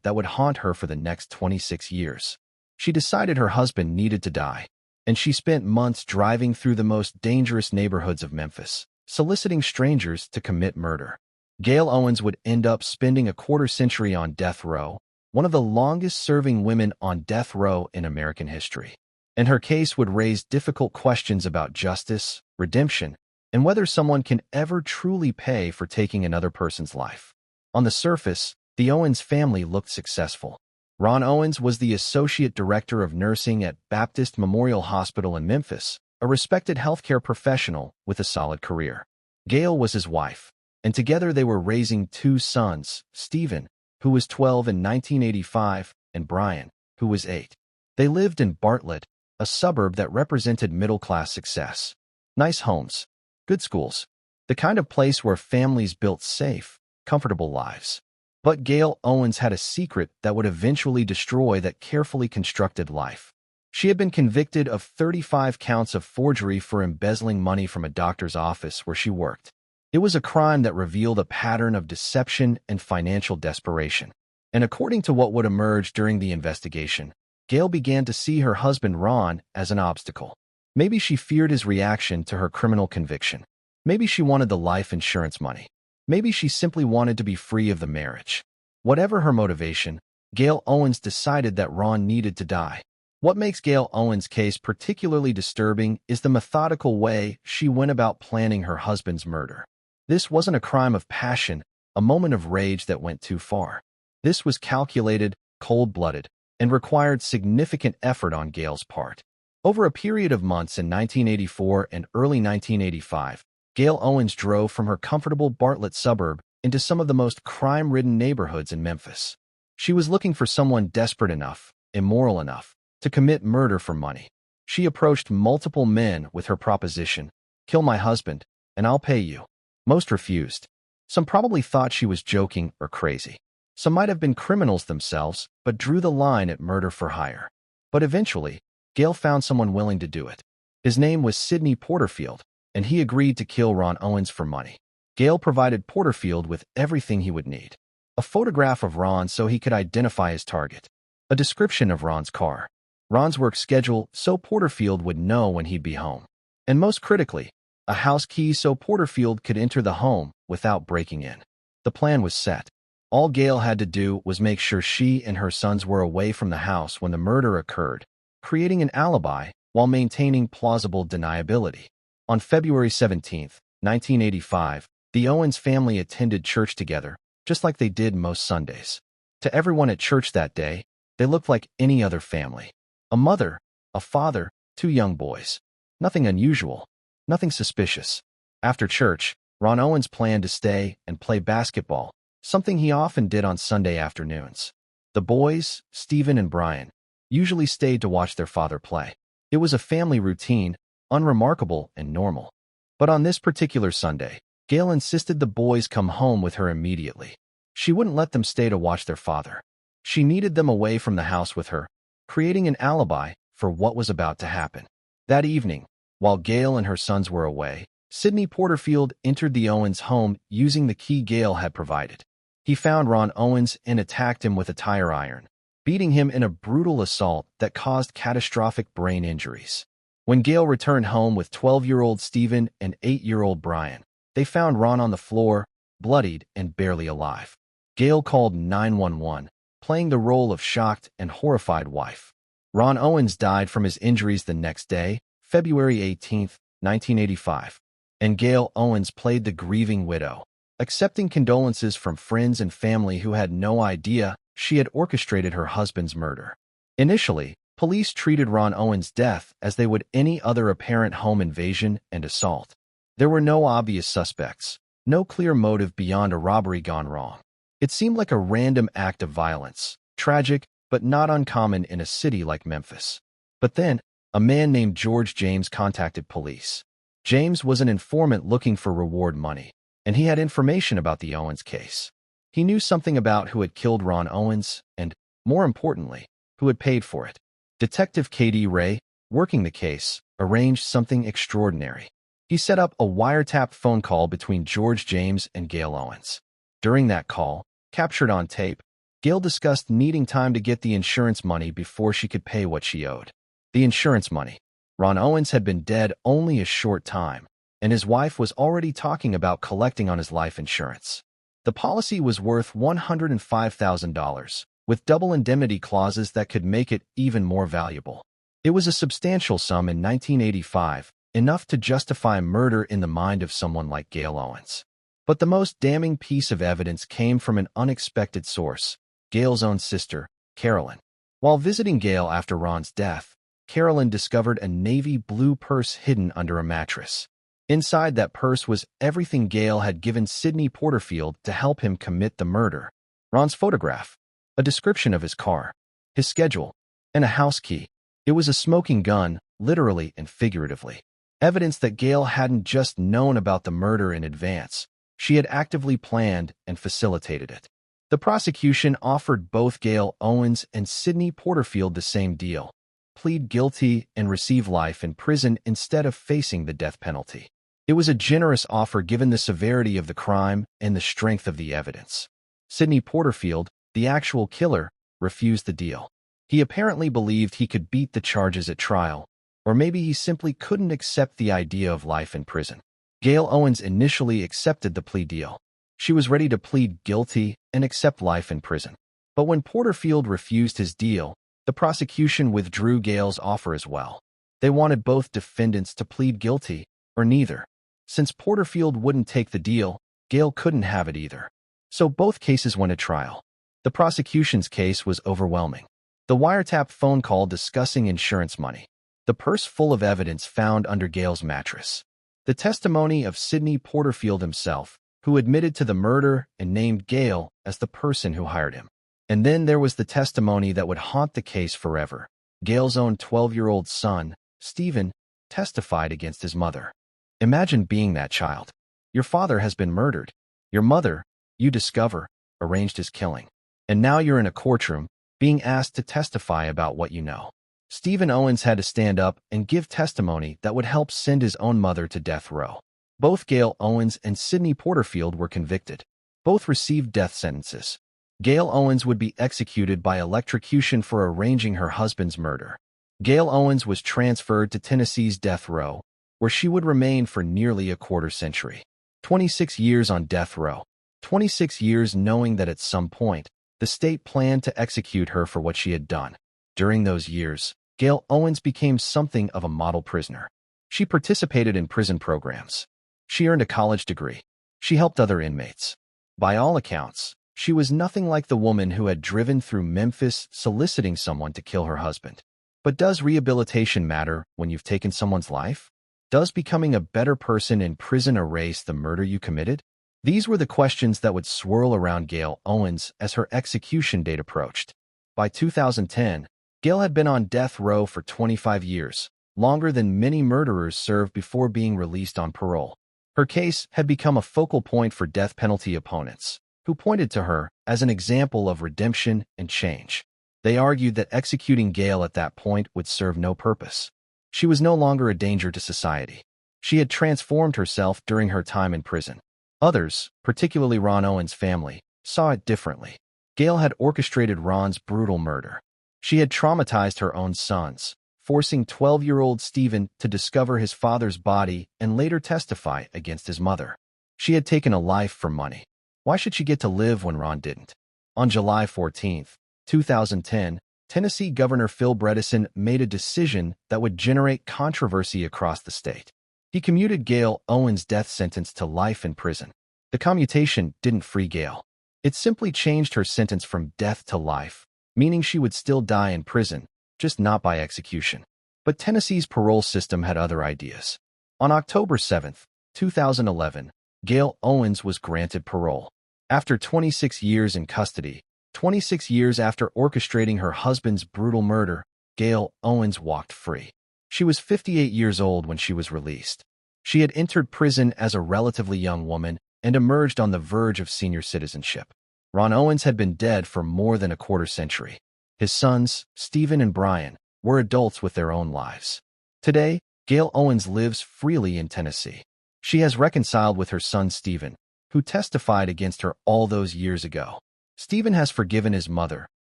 that would haunt her for the next 26 years. She decided her husband needed to die, and she spent months driving through the most dangerous neighborhoods of Memphis, soliciting strangers to commit murder. Gaile Owens would end up spending a quarter-century on death row, one of the longest-serving women on death row in American history. And her case would raise difficult questions about justice, redemption, and whether someone can ever truly pay for taking another person's life. On the surface, the Owens family looked successful. Ron Owens was the associate director of nursing at Baptist Memorial Hospital in Memphis, a respected healthcare professional with a solid career. Gaile was his wife, and together they were raising 2 sons, Stephen, who was 12 in 1985, and Brian, who was 8. They lived in Bartlett, a suburb that represented middle-class success. Nice homes, good schools, the kind of place where families built safe, comfortable lives. But Gaile Owens had a secret that would eventually destroy that carefully constructed life. She had been convicted of 35 counts of forgery for embezzling money from a doctor's office where she worked. It was a crime that revealed a pattern of deception and financial desperation. And according to what would emerge during the investigation, Gaile began to see her husband Ron as an obstacle. Maybe she feared his reaction to her criminal conviction. Maybe she wanted the life insurance money. Maybe she simply wanted to be free of the marriage. Whatever her motivation, Gaile Owens decided that Ron needed to die. What makes Gaile Owens' case particularly disturbing is the methodical way she went about planning her husband's murder. This wasn't a crime of passion, a moment of rage that went too far. This was calculated, cold-blooded, and required significant effort on Gaile's part. Over a period of months in 1984 and early 1985, Gaile Owens drove from her comfortable Bartlett suburb into some of the most crime-ridden neighborhoods in Memphis. She was looking for someone desperate enough, immoral enough, to commit murder for money. She approached multiple men with her proposition, "Kill my husband, and I'll pay you." Most refused. Some probably thought she was joking or crazy. Some might have been criminals themselves, but drew the line at murder for hire. But eventually, Gaile found someone willing to do it. His name was Sidney Porterfield, and he agreed to kill Ron Owens for money. Gaile provided Porterfield with everything he would need: a photograph of Ron so he could identify his target, a description of Ron's car, Ron's work schedule so Porterfield would know when he'd be home, and most critically, a house key so Porterfield could enter the home without breaking in. The plan was set. All Gaile had to do was make sure she and her sons were away from the house when the murder occurred, creating an alibi while maintaining plausible deniability. On February 17, 1985, the Owens family attended church together, just like they did most Sundays. To everyone at church that day, they looked like any other family. A mother, a father, 2 young boys. Nothing unusual, nothing suspicious. After church, Ron Owens planned to stay and play basketball, something he often did on Sunday afternoons. The boys, Stephen and Brian, usually stayed to watch their father play. It was a family routine, unremarkable and normal. But on this particular Sunday, Gaile insisted the boys come home with her immediately. She wouldn't let them stay to watch their father. She needed them away from the house with her, creating an alibi for what was about to happen. That evening, while Gaile and her sons were away, Sidney Porterfield entered the Owens home using the key Gaile had provided. He found Ron Owens and attacked him with a tire iron, beating him in a brutal assault that caused catastrophic brain injuries. When Gaile returned home with 12-year-old Stephen and 8-year-old Brian, they found Ron on the floor, bloodied and barely alive. Gaile called 911, playing the role of shocked and horrified wife. Ron Owens died from his injuries the next day, February 18, 1985, and Gaile Owens played the grieving widow, accepting condolences from friends and family who had no idea she had orchestrated her husband's murder. Initially, police treated Ron Owens' death as they would any other apparent home invasion and assault. There were no obvious suspects, no clear motive beyond a robbery gone wrong. It seemed like a random act of violence, tragic but not uncommon in a city like Memphis. But then, a man named George James contacted police. James was an informant looking for reward money, and he had information about the Owens case. He knew something about who had killed Ron Owens and, more importantly, who had paid for it. Detective K.D. Ray, working the case, arranged something extraordinary. He set up a wiretap phone call between George James and Gaile Owens. During that call, captured on tape, Gaile discussed needing time to get the insurance money before she could pay what she owed. The insurance money. Ron Owens had been dead only a short time, and his wife was already talking about collecting on his life insurance. The policy was worth $105,000, with double indemnity clauses that could make it even more valuable. It was a substantial sum in 1985, enough to justify murder in the mind of someone like Gaile Owens. But the most damning piece of evidence came from an unexpected source, Gaile's own sister, Carolyn. While visiting Gaile after Ron's death, Carolyn discovered a navy blue purse hidden under a mattress. Inside that purse was everything Gaile had given Sidney Porterfield to help him commit the murder. Ron's photograph, a description of his car, his schedule, and a house key. It was a smoking gun, literally and figuratively. Evidence that Gaile hadn't just known about the murder in advance. She had actively planned and facilitated it. The prosecution offered both Gaile Owens and Sidney Porterfield the same deal: plead guilty and receive life in prison instead of facing the death penalty. It was a generous offer given the severity of the crime and the strength of the evidence. Sidney Porterfield, the actual killer, refused the deal. He apparently believed he could beat the charges at trial, or maybe he simply couldn't accept the idea of life in prison. Gaile Owens initially accepted the plea deal. She was ready to plead guilty and accept life in prison. But when Porterfield refused his deal, the prosecution withdrew Gaile's offer as well. They wanted both defendants to plead guilty, or neither. Since Porterfield wouldn't take the deal, Gaile couldn't have it either. So both cases went to trial. The prosecution's case was overwhelming. The wiretap phone call discussing insurance money. The purse full of evidence found under Gaile's mattress. The testimony of Sidney Porterfield himself, who admitted to the murder and named Gaile as the person who hired him. And then there was the testimony that would haunt the case forever. Gaile's own 12-year-old son, Stephen, testified against his mother. Imagine being that child. Your father has been murdered. Your mother, you discover, arranged his killing. And now you're in a courtroom, being asked to testify about what you know. Stephen Owens had to stand up and give testimony that would help send his own mother to death row. Both Gaile Owens and Sidney Porterfield were convicted. Both received death sentences. Gaile Owens would be executed by electrocution for arranging her husband's murder. Gaile Owens was transferred to Tennessee's death row, where she would remain for nearly a quarter century. 26 years on death row. 26 years knowing that at some point, the state planned to execute her for what she had done. During those years, Gaile Owens became something of a model prisoner. She participated in prison programs. She earned a college degree. She helped other inmates. By all accounts, she was nothing like the woman who had driven through Memphis soliciting someone to kill her husband. But does rehabilitation matter when you've taken someone's life? Does becoming a better person in prison erase the murder you committed? These were the questions that would swirl around Gaile Owens as her execution date approached. By 2010, Gaile had been on death row for 25 years, longer than many murderers served before being released on parole. Her case had become a focal point for death penalty opponents, who pointed to her as an example of redemption and change. They argued that executing Gaile at that point would serve no purpose. She was no longer a danger to society. She had transformed herself during her time in prison. Others, particularly Ron Owens' family, saw it differently. Gaile had orchestrated Ron's brutal murder. She had traumatized her own sons, forcing 12-year-old Stephen to discover his father's body and later testify against his mother. She had taken a life for money. Why should she get to live when Ron didn't? On July 14, 2010, Tennessee Governor Phil Bredesen made a decision that would generate controversy across the state. He commuted Gaile Owens' death sentence to life in prison. The commutation didn't free Gaile. It simply changed her sentence from death to life, meaning she would still die in prison, just not by execution. But Tennessee's parole system had other ideas. On October 7, 2011, Gaile Owens was granted parole. After 26 years in custody, 26 years after orchestrating her husband's brutal murder, Gaile Owens walked free. She was 58 years old when she was released. She had entered prison as a relatively young woman and emerged on the verge of senior citizenship. Ron Owens had been dead for more than a quarter-century. His sons, Stephen and Brian, were adults with their own lives. Today, Gaile Owens lives freely in Tennessee. She has reconciled with her son Stephen, who testified against her all those years ago. Stephen has forgiven his mother,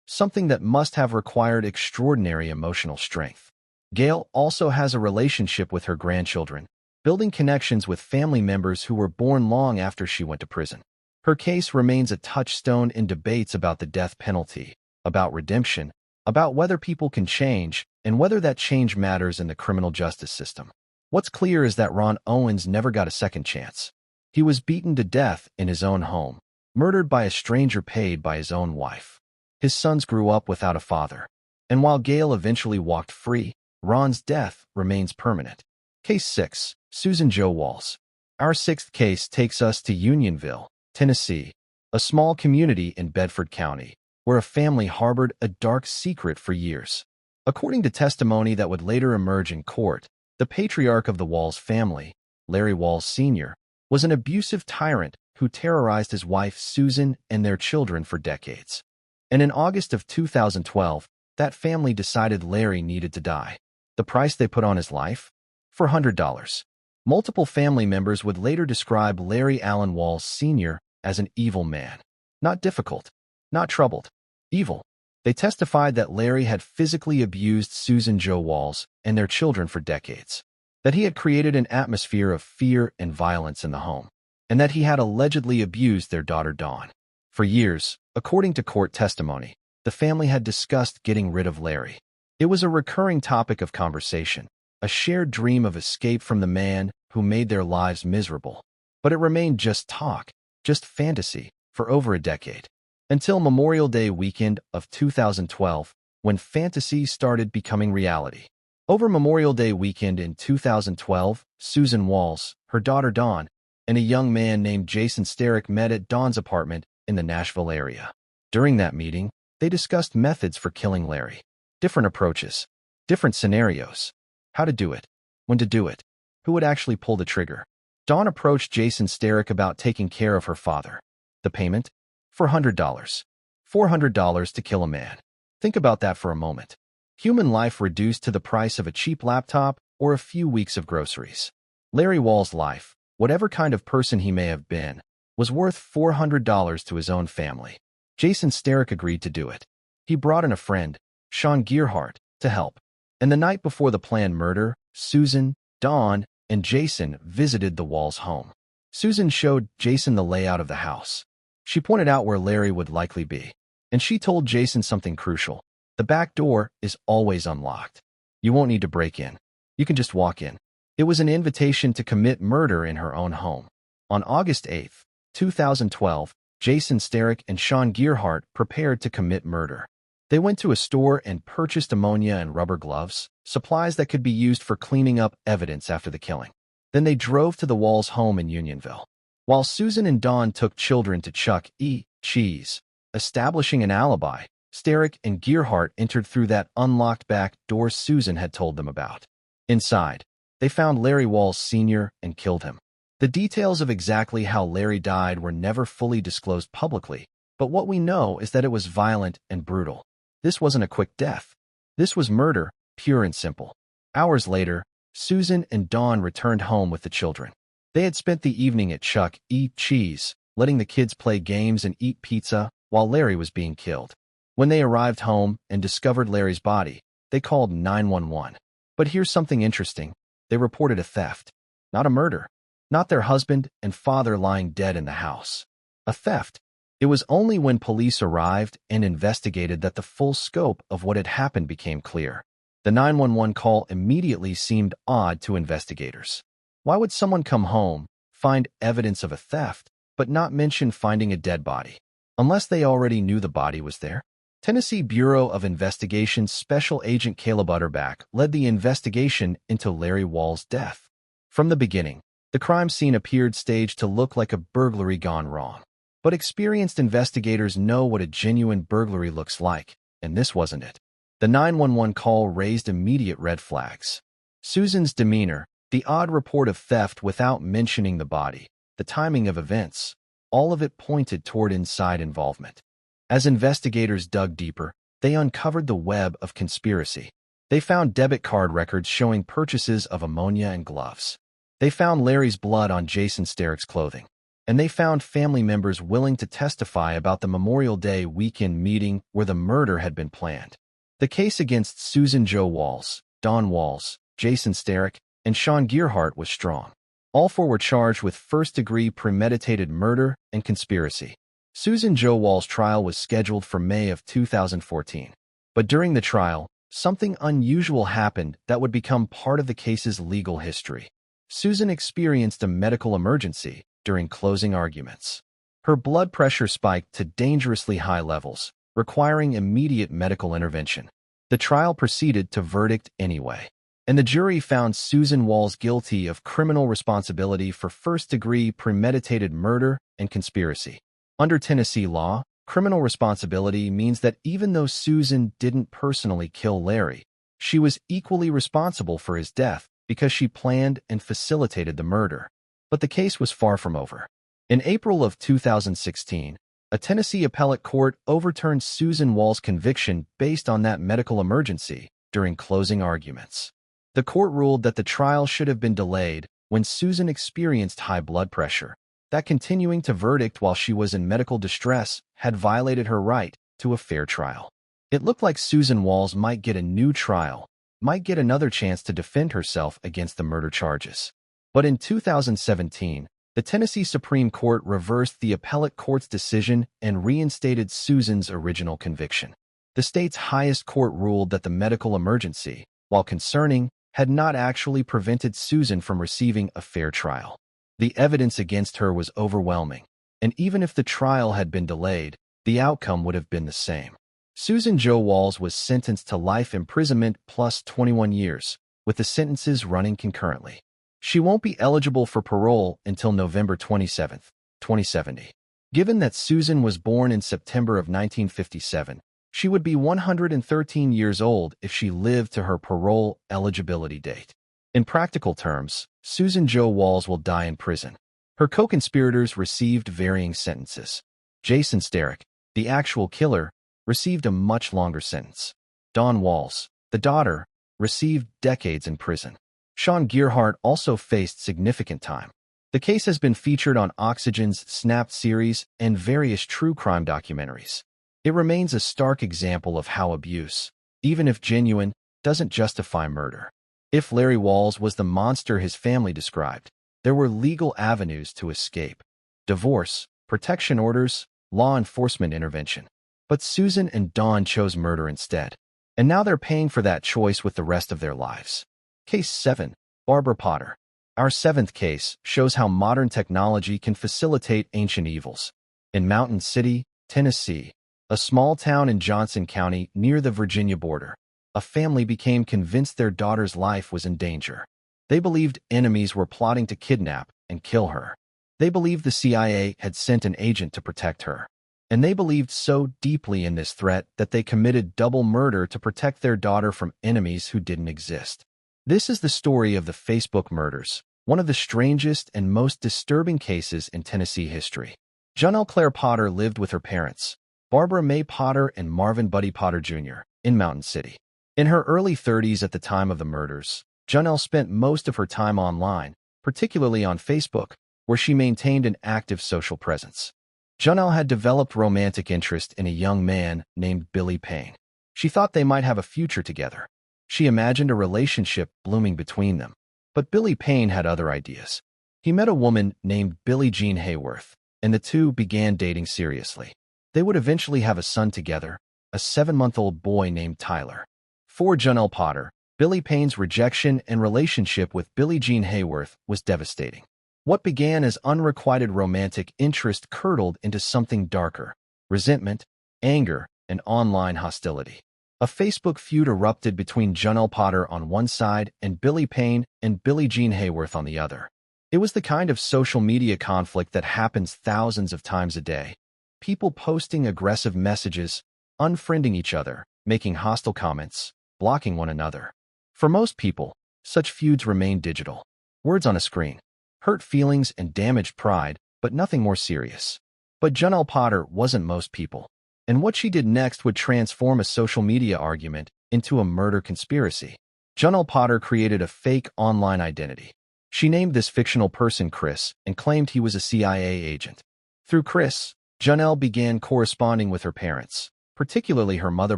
something that must have required extraordinary emotional strength. Gaile also has a relationship with her grandchildren, building connections with family members who were born long after she went to prison. Her case remains a touchstone in debates about the death penalty, about redemption, about whether people can change, and whether that change matters in the criminal justice system. What's clear is that Ron Owens never got a second chance. He was beaten to death in his own home, murdered by a stranger paid by his own wife. His sons grew up without a father. And while Gaile eventually walked free, Ron's death remains permanent. Case 6. Susan Jo Walls. Our sixth case takes us to Unionville, Tennessee, a small community in Bedford County, where a family harbored a dark secret for years. According to testimony that would later emerge in court, the patriarch of the Walls family, Larry Walls Sr., was an abusive tyrant who terrorized his wife Susan and their children for decades. And in August of 2012, that family decided Larry needed to die. The price they put on his life? $400. Multiple family members would later describe Larry Allen Walls Sr. as an evil man. Not difficult, not troubled, evil. They testified that Larry had physically abused Susan Jo Walls and their children for decades, that he had created an atmosphere of fear and violence in the home, and that he had allegedly abused their daughter Dawn. For years, according to court testimony, the family had discussed getting rid of Larry. It was a recurring topic of conversation, a shared dream of escape from the man who made their lives miserable. But it remained just talk, just fantasy, for over a decade. Until Memorial Day weekend of 2012, when fantasy started becoming reality. Over Memorial Day weekend in 2012, Susan Walls, her daughter Dawn, and a young man named Jason Starrick met at Dawn's apartment in the Nashville area. During that meeting, they discussed methods for killing Larry. Different approaches, different scenarios. How to do it, when to do it, who would actually pull the trigger. Dawn approached Jason Starrick about taking care of her father. The payment? $400. $400 to kill a man. Think about that for a moment. Human life reduced to the price of a cheap laptop or a few weeks of groceries. Larry Walls' life, whatever kind of person he may have been, was worth $400 to his own family. Jason Starrick agreed to do it. He brought in a friend, Sean Gearhart, to help. And the night before the planned murder, Susan, Dawn, and Jason visited the Walls' home. Susan showed Jason the layout of the house. She pointed out where Larry would likely be. And she told Jason something crucial. The back door is always unlocked. You won't need to break in. You can just walk in. It was an invitation to commit murder in her own home. On August 8, 2012, Jason Starrick and Sean Gearhart prepared to commit murder. They went to a store and purchased ammonia and rubber gloves, supplies that could be used for cleaning up evidence after the killing. Then they drove to the Walls' home in Unionville. While Susan and Dawn took children to Chuck E. Cheese, establishing an alibi, Starrick and Gearhart entered through that unlocked back door Susan had told them about. Inside, they found Larry Walls Sr. and killed him. The details of exactly how Larry died were never fully disclosed publicly, but what we know is that it was violent and brutal. This wasn't a quick death. This was murder, pure and simple. Hours later, Susan and Dawn returned home with the children. They had spent the evening at Chuck E. Cheese, letting the kids play games and eat pizza while Larry was being killed. When they arrived home and discovered Larry's body, they called 911. But here's something interesting. They reported a theft, not a murder. Not their husband and father lying dead in the house. A theft. It was only when police arrived and investigated that the full scope of what had happened became clear. The 911 call immediately seemed odd to investigators. Why would someone come home, find evidence of a theft, but not mention finding a dead body? Unless they already knew the body was there? Tennessee Bureau of Investigation Special Agent Gaile Butterback led the investigation into Larry Walls' death. From the beginning, the crime scene appeared staged to look like a burglary gone wrong. But experienced investigators know what a genuine burglary looks like, and this wasn't it. The 911 call raised immediate red flags. Susan's demeanor, the odd report of theft without mentioning the body, the timing of events, all of it pointed toward inside involvement. As investigators dug deeper, they uncovered the web of conspiracy. They found debit card records showing purchases of ammonia and gloves. They found Larry's blood on Jason Starrick's clothing. And they found family members willing to testify about the Memorial Day weekend meeting where the murder had been planned. The case against Susan Jo Walls, Dawn Walls, Jason Starrick, and Sean Gearhart was strong. All four were charged with first-degree premeditated murder and conspiracy. Susan Jo Walls' trial was scheduled for May of 2014. But during the trial, something unusual happened that would become part of the case's legal history. Susan experienced a medical emergency during closing arguments. Her blood pressure spiked to dangerously high levels, requiring immediate medical intervention. The trial proceeded to verdict anyway, and the jury found Susan Walls guilty of criminal responsibility for first-degree premeditated murder and conspiracy. Under Tennessee law, criminal responsibility means that even though Susan didn't personally kill Larry, she was equally responsible for his death because she planned and facilitated the murder. But the case was far from over. In April of 2016, a Tennessee appellate court overturned Susan Walls' conviction based on that medical emergency during closing arguments. The court ruled that the trial should have been delayed when Susan experienced high blood pressure, that continuing to verdict while she was in medical distress had violated her right to a fair trial. It looked like Susan Walls might get a new trial, might get another chance to defend herself against the murder charges. But in 2017, the Tennessee Supreme Court reversed the appellate court's decision and reinstated Susan's original conviction. The state's highest court ruled that the medical emergency, while concerning, had not actually prevented Susan from receiving a fair trial. The evidence against her was overwhelming, and even if the trial had been delayed, the outcome would have been the same. Susan Jo Walls was sentenced to life imprisonment plus 21 years, with the sentences running concurrently. She won't be eligible for parole until November 27, 2070. Given that Susan was born in September of 1957, she would be 113 years old if she lived to her parole eligibility date. In practical terms, Susan Jo Walls will die in prison. Her co-conspirators received varying sentences. Jason Starrick, the actual killer, received a much longer sentence. Dawn Walls, the daughter, received decades in prison. Sean Gearhart also faced significant time. The case has been featured on Oxygen's Snapped series and various true crime documentaries. It remains a stark example of how abuse, even if genuine, doesn't justify murder. If Larry Walls was the monster his family described, there were legal avenues to escape: divorce, protection orders, law enforcement intervention. But Susan and Dawn chose murder instead, and now they're paying for that choice with the rest of their lives. Case 7. Barbara Potter. Our seventh case shows how modern technology can facilitate ancient evils. In Mountain City, Tennessee, a small town in Johnson County near the Virginia border, a family became convinced their daughter's life was in danger. They believed enemies were plotting to kidnap and kill her. They believed the CIA had sent an agent to protect her. And they believed so deeply in this threat that they committed double murder to protect their daughter from enemies who didn't exist. This is the story of the Facebook murders, one of the strangest and most disturbing cases in Tennessee history. Janelle Claire Potter lived with her parents, Barbara Mae Potter and Marvin Buddy Potter Jr., in Mountain City. In her early 30s at the time of the murders, Janelle spent most of her time online, particularly on Facebook, where she maintained an active social presence. Janelle had developed romantic interest in a young man named Billy Payne. She thought they might have a future together. She imagined a relationship blooming between them. But Billy Payne had other ideas. He met a woman named Billie Jean Hayworth, and the two began dating seriously. They would eventually have a son together, a 7-month-old boy named Tyler. For Janelle Potter, Billy Payne's rejection and relationship with Billie Jean Hayworth was devastating. What began as unrequited romantic interest curdled into something darker: resentment, anger, and online hostility. A Facebook feud erupted between Janelle Potter on one side and Billy Payne and Billie Jean Hayworth on the other. It was the kind of social media conflict that happens thousands of times a day. People posting aggressive messages, unfriending each other, making hostile comments, blocking one another. For most people, such feuds remain digital. Words on a screen. Hurt feelings and damaged pride, but nothing more serious. But Janelle Potter wasn't most people. And what she did next would transform a social media argument into a murder conspiracy. Janelle Potter created a fake online identity. She named this fictional person Chris and claimed he was a CIA agent. Through Chris, Janelle began corresponding with her parents, particularly her mother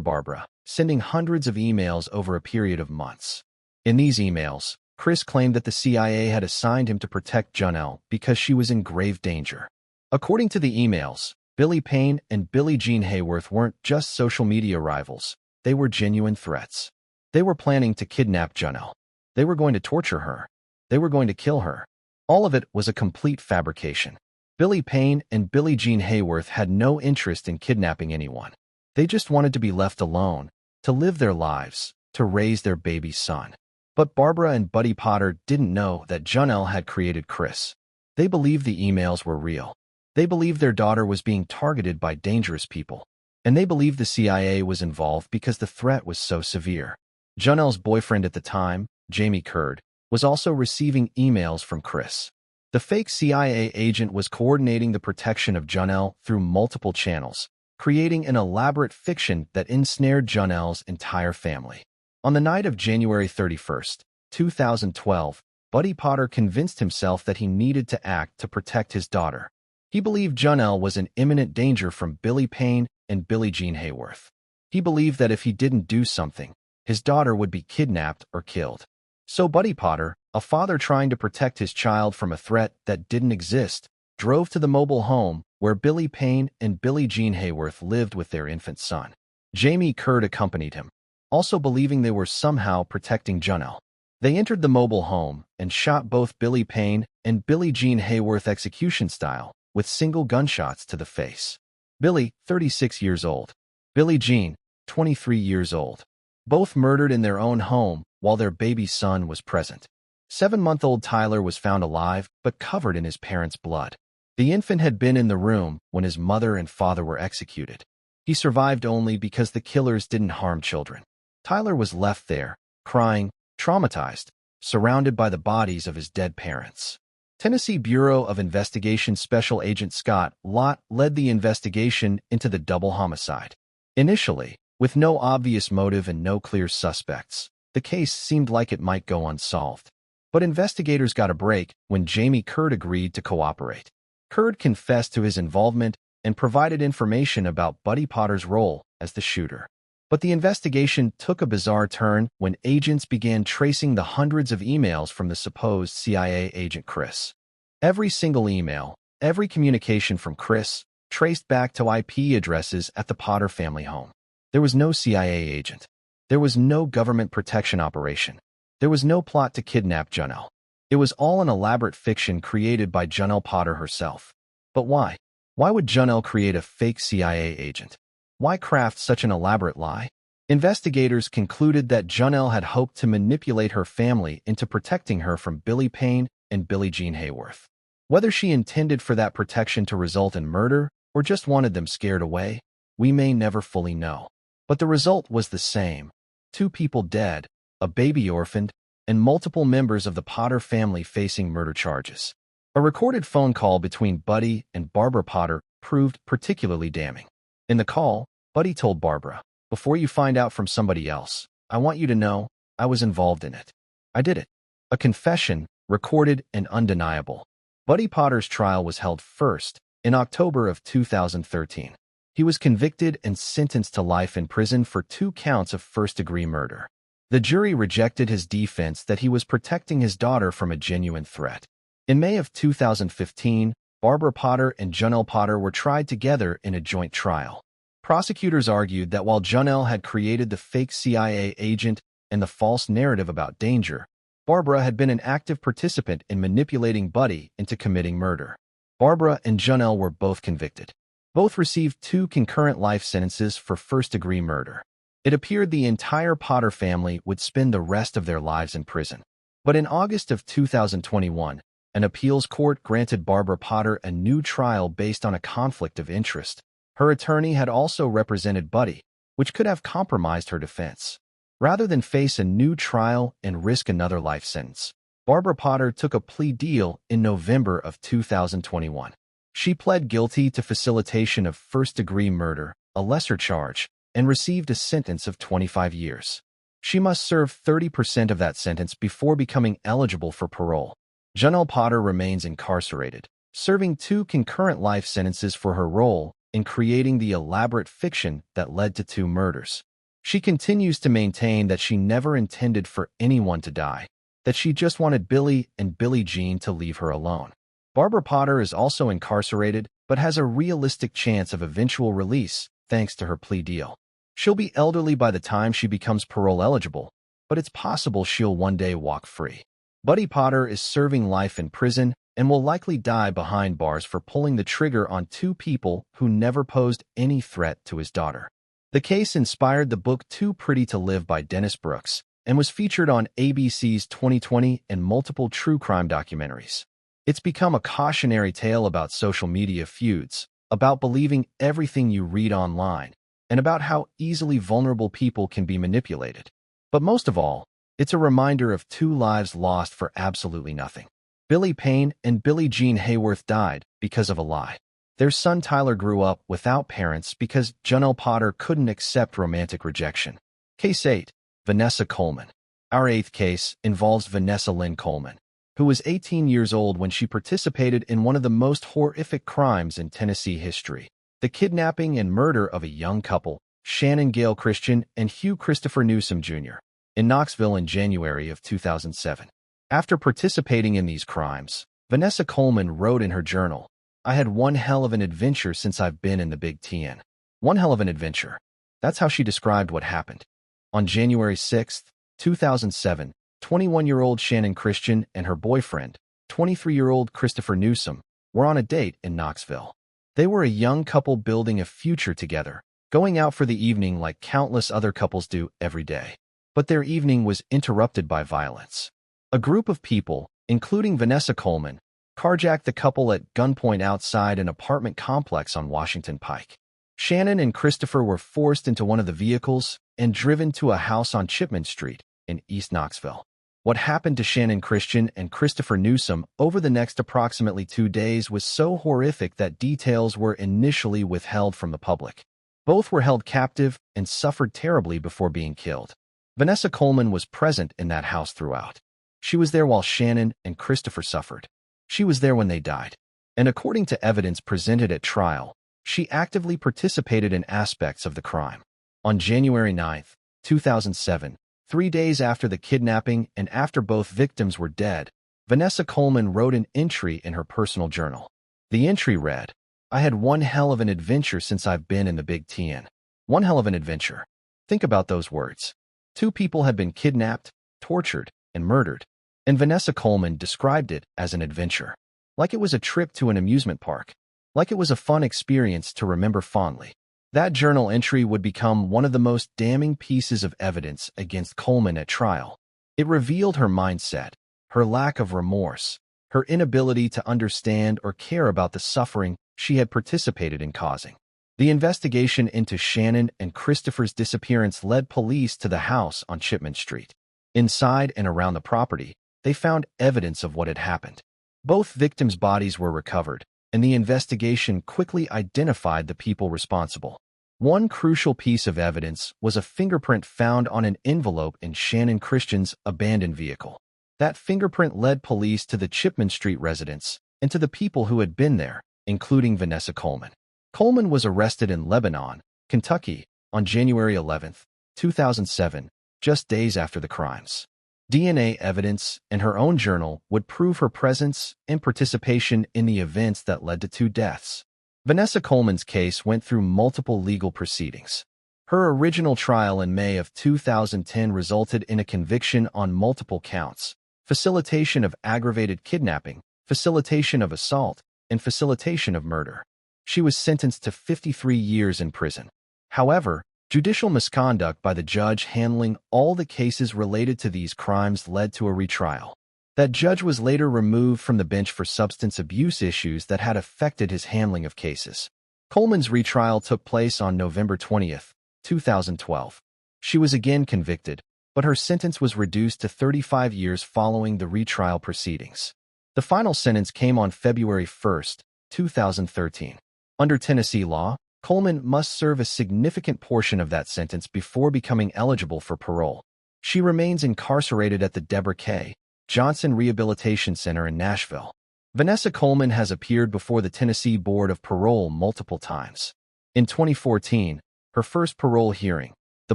Barbara, sending hundreds of emails over a period of months. In these emails, Chris claimed that the CIA had assigned him to protect Janelle because she was in grave danger. According to the emails, Billy Payne and Billie Jean Hayworth weren't just social media rivals, they were genuine threats. They were planning to kidnap Janelle. They were going to torture her. They were going to kill her. All of it was a complete fabrication. Billy Payne and Billie Jean Hayworth had no interest in kidnapping anyone. They just wanted to be left alone, to live their lives, to raise their baby son. But Barbara and Buddy Potter didn't know that Janelle had created Chris. They believed the emails were real. They believed their daughter was being targeted by dangerous people. And they believed the CIA was involved because the threat was so severe. Janelle's boyfriend at the time, Jamie Curd, was also receiving emails from Chris. The fake CIA agent was coordinating the protection of Janelle through multiple channels, creating an elaborate fiction that ensnared Janelle's entire family. On the night of January 31st, 2012, Buddy Potter convinced himself that he needed to act to protect his daughter. He believed Janelle was in imminent danger from Billy Payne and Billie Jean Hayworth. He believed that if he didn't do something, his daughter would be kidnapped or killed. So Buddy Potter, a father trying to protect his child from a threat that didn't exist, drove to the mobile home where Billy Payne and Billie Jean Hayworth lived with their infant son. Jamie Curd accompanied him, also believing they were somehow protecting Janelle. They entered the mobile home and shot both Billy Payne and Billie Jean Hayworth execution style, with single gunshots to the face. Billy, 36 years old. Billie Jean, 23 years old. Both murdered in their own home while their baby son was present. 7-month-old Tyler was found alive but covered in his parents' blood. The infant had been in the room when his mother and father were executed. He survived only because the killers didn't harm children. Tyler was left there, crying, traumatized, surrounded by the bodies of his dead parents. Tennessee Bureau of Investigation Special Agent Scott Lott led the investigation into the double homicide. Initially, with no obvious motive and no clear suspects, the case seemed like it might go unsolved. But investigators got a break when Jamie Curd agreed to cooperate. Curd confessed to his involvement and provided information about Buddy Potter's role as the shooter. But the investigation took a bizarre turn when agents began tracing the hundreds of emails from the supposed CIA agent Chris. Every single email, every communication from Chris, traced back to IP addresses at the Potter family home. There was no CIA agent. There was no government protection operation. There was no plot to kidnap Janelle. It was all an elaborate fiction created by Janelle Potter herself. But why? Why would Janelle create a fake CIA agent? Why craft such an elaborate lie? Investigators concluded that Janelle had hoped to manipulate her family into protecting her from Billy Payne and Billie Jean Hayworth. Whether she intended for that protection to result in murder or just wanted them scared away, we may never fully know. But the result was the same. 2 people dead, a baby orphaned, and multiple members of the Potter family facing murder charges. A recorded phone call between Buddy and Barbara Potter proved particularly damning. In the call, Buddy told Barbara, "Before you find out from somebody else, I want you to know I was involved in it. I did it." A confession, recorded and undeniable. Buddy Potter's trial was held first in October of 2013. He was convicted and sentenced to life in prison for 2 counts of first-degree murder. The jury rejected his defense that he was protecting his daughter from a genuine threat. In May of 2015, Barbara Potter and Janelle Potter were tried together in a joint trial. Prosecutors argued that while Janelle had created the fake CIA agent and the false narrative about danger, Barbara had been an active participant in manipulating Buddy into committing murder. Barbara and Janelle were both convicted. Both received 2 concurrent life sentences for first-degree murder. It appeared the entire Potter family would spend the rest of their lives in prison. But in August of 2021, an appeals court granted Barbara Potter a new trial based on a conflict of interest. Her attorney had also represented Buddy, which could have compromised her defense. Rather than face a new trial and risk another life sentence, Barbara Potter took a plea deal in November of 2021. She pled guilty to facilitation of first-degree murder, a lesser charge, and received a sentence of 25 years. She must serve 30% of that sentence before becoming eligible for parole. Janelle Potter remains incarcerated, serving 2 concurrent life sentences for her role in creating the elaborate fiction that led to 2 murders. She continues to maintain that she never intended for anyone to die, that she just wanted Billy and Billie Jean to leave her alone. Barbara Potter is also incarcerated, but has a realistic chance of eventual release thanks to her plea deal. She'll be elderly by the time she becomes parole eligible, but it's possible she'll one day walk free. Buddy Potter is serving life in prison and will likely die behind bars for pulling the trigger on 2 people who never posed any threat to his daughter. The case inspired the book Too Pretty to Live by Dennis Brooks and was featured on ABC's 2020 and multiple true crime documentaries. It's become a cautionary tale about social media feuds, about believing everything you read online, and about how easily vulnerable people can be manipulated. But most of all, it's a reminder of 2 lives lost for absolutely nothing. Billy Payne and Billie Jean Hayworth died because of a lie. Their son Tyler grew up without parents because Janelle Potter couldn't accept romantic rejection. Case 8. Vanessa Coleman. Our 8th case involves Vanessa Lynn Coleman, who was 18 years old when she participated in one of the most horrific crimes in Tennessee history: the kidnapping and murder of a young couple, Shannon Gaile Christian and Hugh Christopher Newsom Jr., in Knoxville in January of 2007. After participating in these crimes, Vanessa Coleman wrote in her journal, "I had one hell of an adventure since I've been in the Big Ten." One hell of an adventure. That's how she described what happened. On January 6, 2007, 21-year-old Shannon Christian and her boyfriend, 23-year-old Christopher Newsom, were on a date in Knoxville. They were a young couple building a future together, going out for the evening like countless other couples do every day. But their evening was interrupted by violence. A group of people, including Vanessa Coleman, carjacked the couple at gunpoint outside an apartment complex on Washington Pike. Shannon and Christopher were forced into one of the vehicles and driven to a house on Chipman Street in East Knoxville. What happened to Shannon Christian and Christopher Newsom over the next approximately 2 days was so horrific that details were initially withheld from the public. Both were held captive and suffered terribly before being killed. Vanessa Coleman was present in that house throughout. She was there while Shannon and Christopher suffered. She was there when they died. And according to evidence presented at trial, she actively participated in aspects of the crime. On January 9, 2007, 3 days after the kidnapping and after both victims were dead, Vanessa Coleman wrote an entry in her personal journal. The entry read, "I had one hell of an adventure since I've been in the Big Ten." One hell of an adventure. Think about those words. 2 people had been kidnapped, tortured, and murdered, and Vanessa Coleman described it as an adventure. Like it was a trip to an amusement park. Like it was a fun experience to remember fondly. That journal entry would become one of the most damning pieces of evidence against Coleman at trial. It revealed her mindset, her lack of remorse, her inability to understand or care about the suffering she had participated in causing. The investigation into Shannon and Christopher's disappearance led police to the house on Chipman Street. Inside and around the property, they found evidence of what had happened. Both victims' bodies were recovered, and the investigation quickly identified the people responsible. One crucial piece of evidence was a fingerprint found on an envelope in Shannon Christian's abandoned vehicle. That fingerprint led police to the Chipman Street residence and to the people who had been there, including Vanessa Coleman. Coleman was arrested in Lebanon, Kentucky, on January 11, 2007, just days after the crimes. DNA evidence and her own journal would prove her presence and participation in the events that led to 2 deaths. Vanessa Coleman's case went through multiple legal proceedings. Her original trial in May of 2010 resulted in a conviction on multiple counts: facilitation of aggravated kidnapping, facilitation of assault, and facilitation of murder. She was sentenced to 53 years in prison. However, judicial misconduct by the judge handling all the cases related to these crimes led to a retrial. That judge was later removed from the bench for substance abuse issues that had affected his handling of cases. Coleman's retrial took place on November 20, 2012. She was again convicted, but her sentence was reduced to 35 years following the retrial proceedings. The final sentence came on February 1, 2013. Under Tennessee law, Coleman must serve a significant portion of that sentence before becoming eligible for parole. She remains incarcerated at the Deborah K. Johnson Rehabilitation Center in Nashville. Vanessa Coleman has appeared before the Tennessee Board of Parole multiple times. In 2014, her first parole hearing, the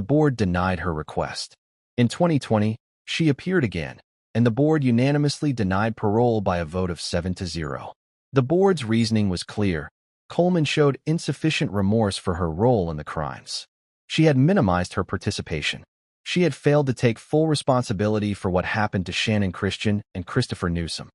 board denied her request. In 2020, she appeared again, and the board unanimously denied parole by a vote of 7-0. The board's reasoning was clear. Coleman showed insufficient remorse for her role in the crimes. She had minimized her participation. She had failed to take full responsibility for what happened to Shannon Christian and Christopher Newsom.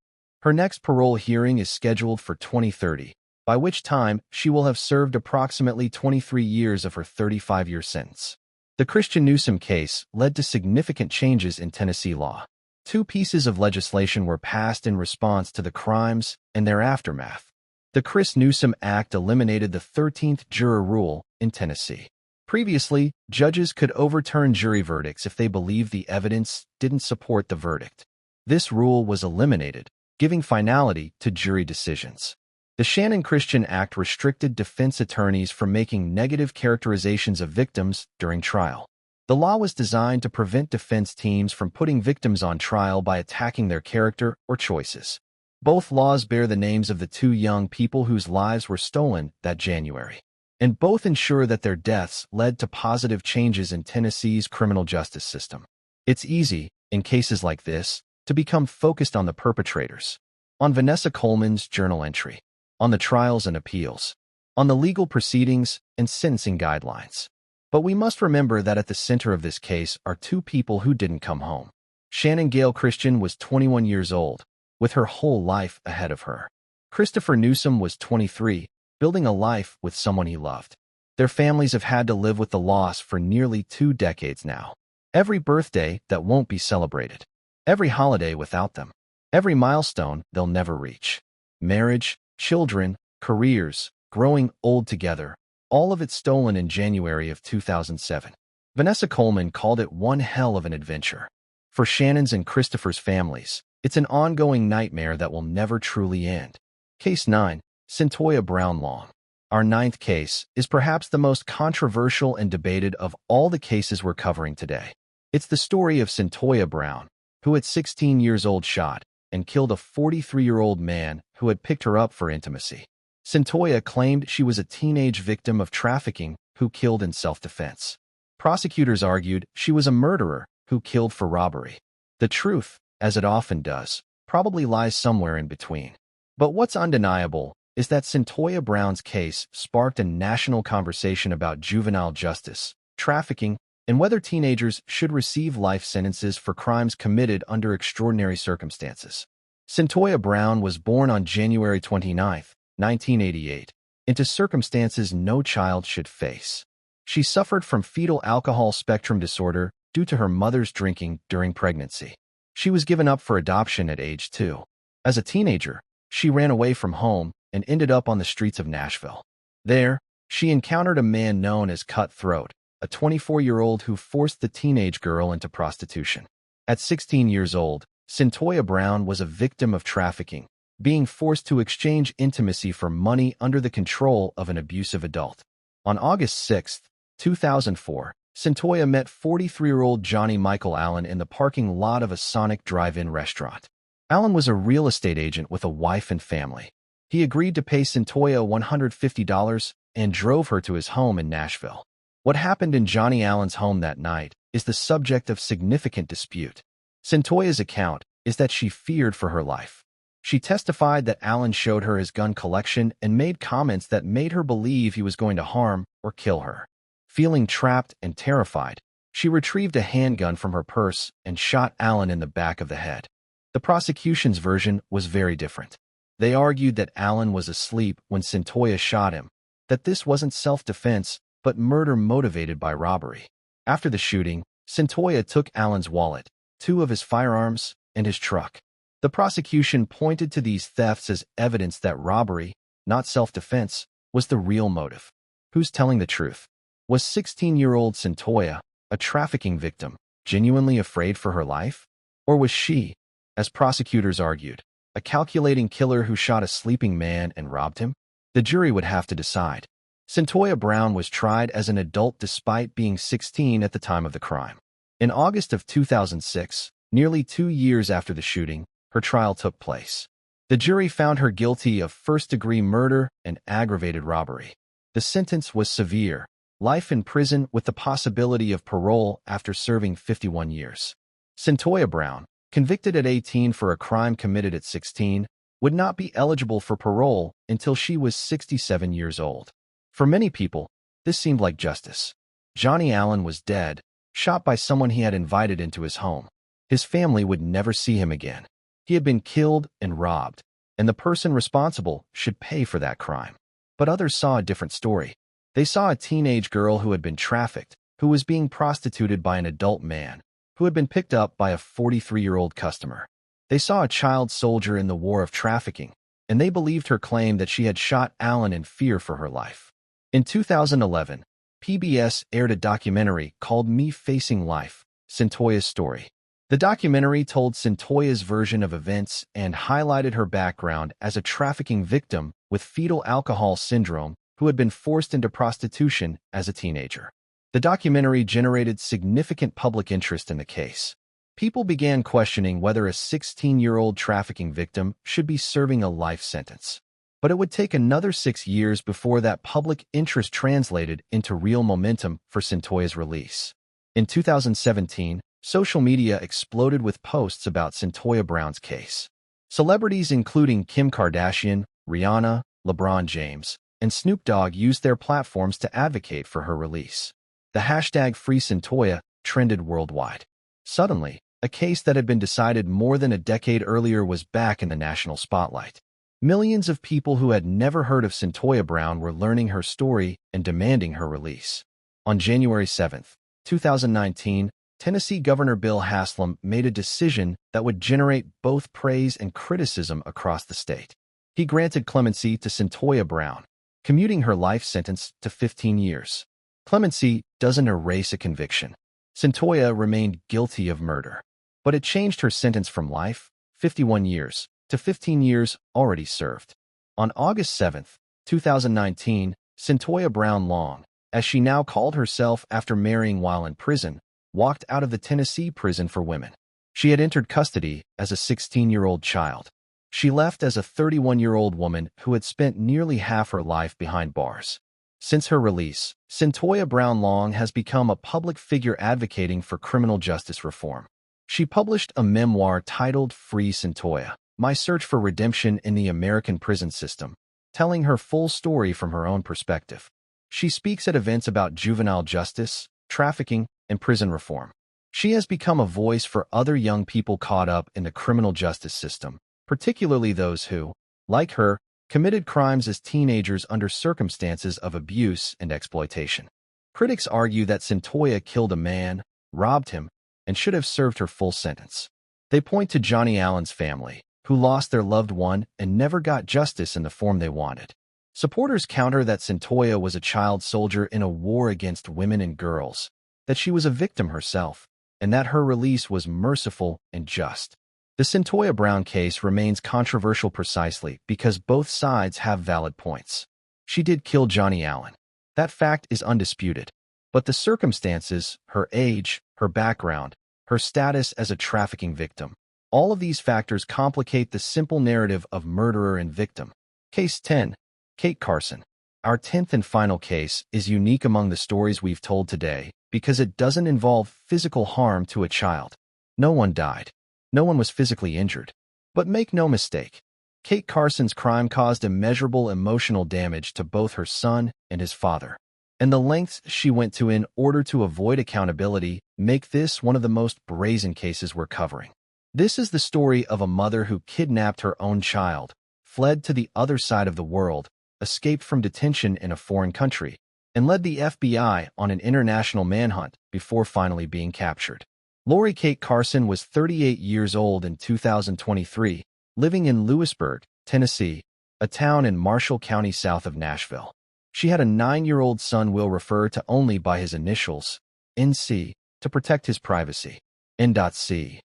Her next parole hearing is scheduled for 2030, by which time she will have served approximately 23 years of her 35-year sentence. The Christian Newsom case led to significant changes in Tennessee law. 2 pieces of legislation were passed in response to the crimes and their aftermath. The Chris Newsom Act eliminated the 13th juror rule in Tennessee. Previously, judges could overturn jury verdicts if they believed the evidence didn't support the verdict. This rule was eliminated, giving finality to jury decisions. The Shannon Christian Act restricted defense attorneys from making negative characterizations of victims during trial. The law was designed to prevent defense teams from putting victims on trial by attacking their character or choices. Both laws bear the names of the 2 young people whose lives were stolen that January, and both ensure that their deaths led to positive changes in Tennessee's criminal justice system. It's easy, in cases like this, to become focused on the perpetrators, on Vanessa Coleman's journal entry, on the trials and appeals, on the legal proceedings and sentencing guidelines. But we must remember that at the center of this case are 2 people who didn't come home. Shannon Gaile Christian was 21 years old, with her whole life ahead of her. Christopher Newsom was 23, building a life with someone he loved. Their families have had to live with the loss for nearly 2 decades now. Every birthday that won't be celebrated. Every holiday without them. Every milestone they'll never reach. Marriage, children, careers, growing old together, all of it stolen in January of 2007. Vanessa Coleman called it one hell of an adventure. For Shannon's and Christopher's families, it's an ongoing nightmare that will never truly end. Case 9, Centoya Brown Long. Our 9th case is perhaps the most controversial and debated of all the cases we're covering today. It's the story of Centoya Brown, who at 16 years old shot and killed a 43-year-old man who had picked her up for intimacy. Centoya claimed she was a teenage victim of trafficking who killed in self-defense. Prosecutors argued she was a murderer who killed for robbery. The truth, as it often does, probably lies somewhere in between. But what's undeniable is that Centoya Brown's case sparked a national conversation about juvenile justice, trafficking, and whether teenagers should receive life sentences for crimes committed under extraordinary circumstances. Centoya Brown was born on January 29, 1988, into circumstances no child should face. She suffered from fetal alcohol spectrum disorder due to her mother's drinking during pregnancy. She was given up for adoption at age 2. As a teenager, she ran away from home and ended up on the streets of Nashville. There, she encountered a man known as Cutthroat, a 24-year-old who forced the teenage girl into prostitution. At 16 years old, Cyntoia Brown was a victim of trafficking, being forced to exchange intimacy for money under the control of an abusive adult. On August 6, 2004, Cyntoia met 43-year-old Johnny Michael Allen in the parking lot of a Sonic drive-in restaurant. Allen was a real estate agent with a wife and family. He agreed to pay Cyntoia $150 and drove her to his home in Nashville. What happened in Johnny Allen's home that night is the subject of significant dispute. Cyntoia's account is that she feared for her life. She testified that Allen showed her his gun collection and made comments that made her believe he was going to harm or kill her. Feeling trapped and terrified, she retrieved a handgun from her purse and shot Allen in the back of the head. The prosecution's version was very different. They argued that Allen was asleep when Cyntoia shot him, that this wasn't self-defense, but murder motivated by robbery. After the shooting, Cyntoia took Allen's wallet, 2 of his firearms, and his truck. The prosecution pointed to these thefts as evidence that robbery, not self-defense, was the real motive. Who's telling the truth? Was 16-year-old Cyntoia, a trafficking victim, genuinely afraid for her life? Or was she, as prosecutors argued, a calculating killer who shot a sleeping man and robbed him? The jury would have to decide. Cyntoia Brown was tried as an adult despite being 16 at the time of the crime. In August of 2006, nearly 2 years after the shooting, her trial took place. The jury found her guilty of first-degree murder and aggravated robbery. The sentence was severe: life in prison with the possibility of parole after serving 51 years. Cyntoia Brown, convicted at 18 for a crime committed at 16, would not be eligible for parole until she was 67 years old. For many people, this seemed like justice. Johnny Allen was dead, shot by someone he had invited into his home. His family would never see him again. He had been killed and robbed, and the person responsible should pay for that crime. But others saw a different story. They saw a teenage girl who had been trafficked, who was being prostituted by an adult man, who had been picked up by a 43-year-old customer. They saw a child soldier in the war of trafficking, and they believed her claim that she had shot Allen in fear for her life. In 2011, PBS aired a documentary called Me Facing Life, Cyntoia's Story. The documentary told Cyntoia's version of events and highlighted her background as a trafficking victim with fetal alcohol syndrome who had been forced into prostitution as a teenager. The documentary generated significant public interest in the case. People began questioning whether a 16-year-old trafficking victim should be serving a life sentence. But it would take another 6 years before that public interest translated into real momentum for Cyntoia's release. In 2017, social media exploded with posts about Cyntoia Brown's case. Celebrities including Kim Kardashian, Rihanna, LeBron James, and Snoop Dogg used their platforms to advocate for her release. The hashtag #FreeCyntoia trended worldwide. Suddenly, a case that had been decided more than a decade earlier was back in the national spotlight. Millions of people who had never heard of Cyntoia Brown were learning her story and demanding her release. On January 7, 2019, Tennessee Governor Bill Haslam made a decision that would generate both praise and criticism across the state. He granted clemency to Cyntoia Brown, commuting her life sentence to 15 years. Clemency doesn't erase a conviction. Cyntoia remained guilty of murder, but it changed her sentence from life, 51 years, to 15 years already served. On August 7, 2019, Cyntoia Brown Long, as she now called herself after marrying while in prison, walked out of the Tennessee prison for women. She had entered custody as a 16-year-old child. She left as a 31-year-old woman who had spent nearly half her life behind bars. Since her release, Cyntoia Brown Long has become a public figure advocating for criminal justice reform. She published a memoir titled Free Cyntoia: My Search for Redemption in the American Prison System, telling her full story from her own perspective. She speaks at events about juvenile justice, trafficking, and prison reform. She has become a voice for other young people caught up in the criminal justice system, particularly those who, like her, committed crimes as teenagers under circumstances of abuse and exploitation. Critics argue that Cyntoia killed a man, robbed him, and should have served her full sentence. They point to Johnny Allen's family, who lost their loved one and never got justice in the form they wanted. Supporters counter that Centolla was a child soldier in a war against women and girls, that she was a victim herself, and that her release was merciful and just. The Centolla Brown case remains controversial precisely because both sides have valid points. She did kill Johnny Allen. That fact is undisputed. But the circumstances, her age, her background, her status as a trafficking victim, all of these factors complicate the simple narrative of murderer and victim. Case 10. Kate Carson. Our 10th and final case is unique among the stories we've told today because it doesn't involve physical harm to a child. No one died. No one was physically injured. But make no mistake, Kate Carson's crime caused immeasurable emotional damage to both her son and his father. And the lengths she went to in order to avoid accountability make this one of the most brazen cases we're covering. This is the story of a mother who kidnapped her own child, fled to the other side of the world, escaped from detention in a foreign country, and led the FBI on an international manhunt before finally being captured. Lori Kate Carson was 38 years old in 2023, living in Lewisburg, Tennessee, a town in Marshall County south of Nashville. She had a 9-year-old son we'll refer to only by his initials, NC, to protect his privacy. N.C.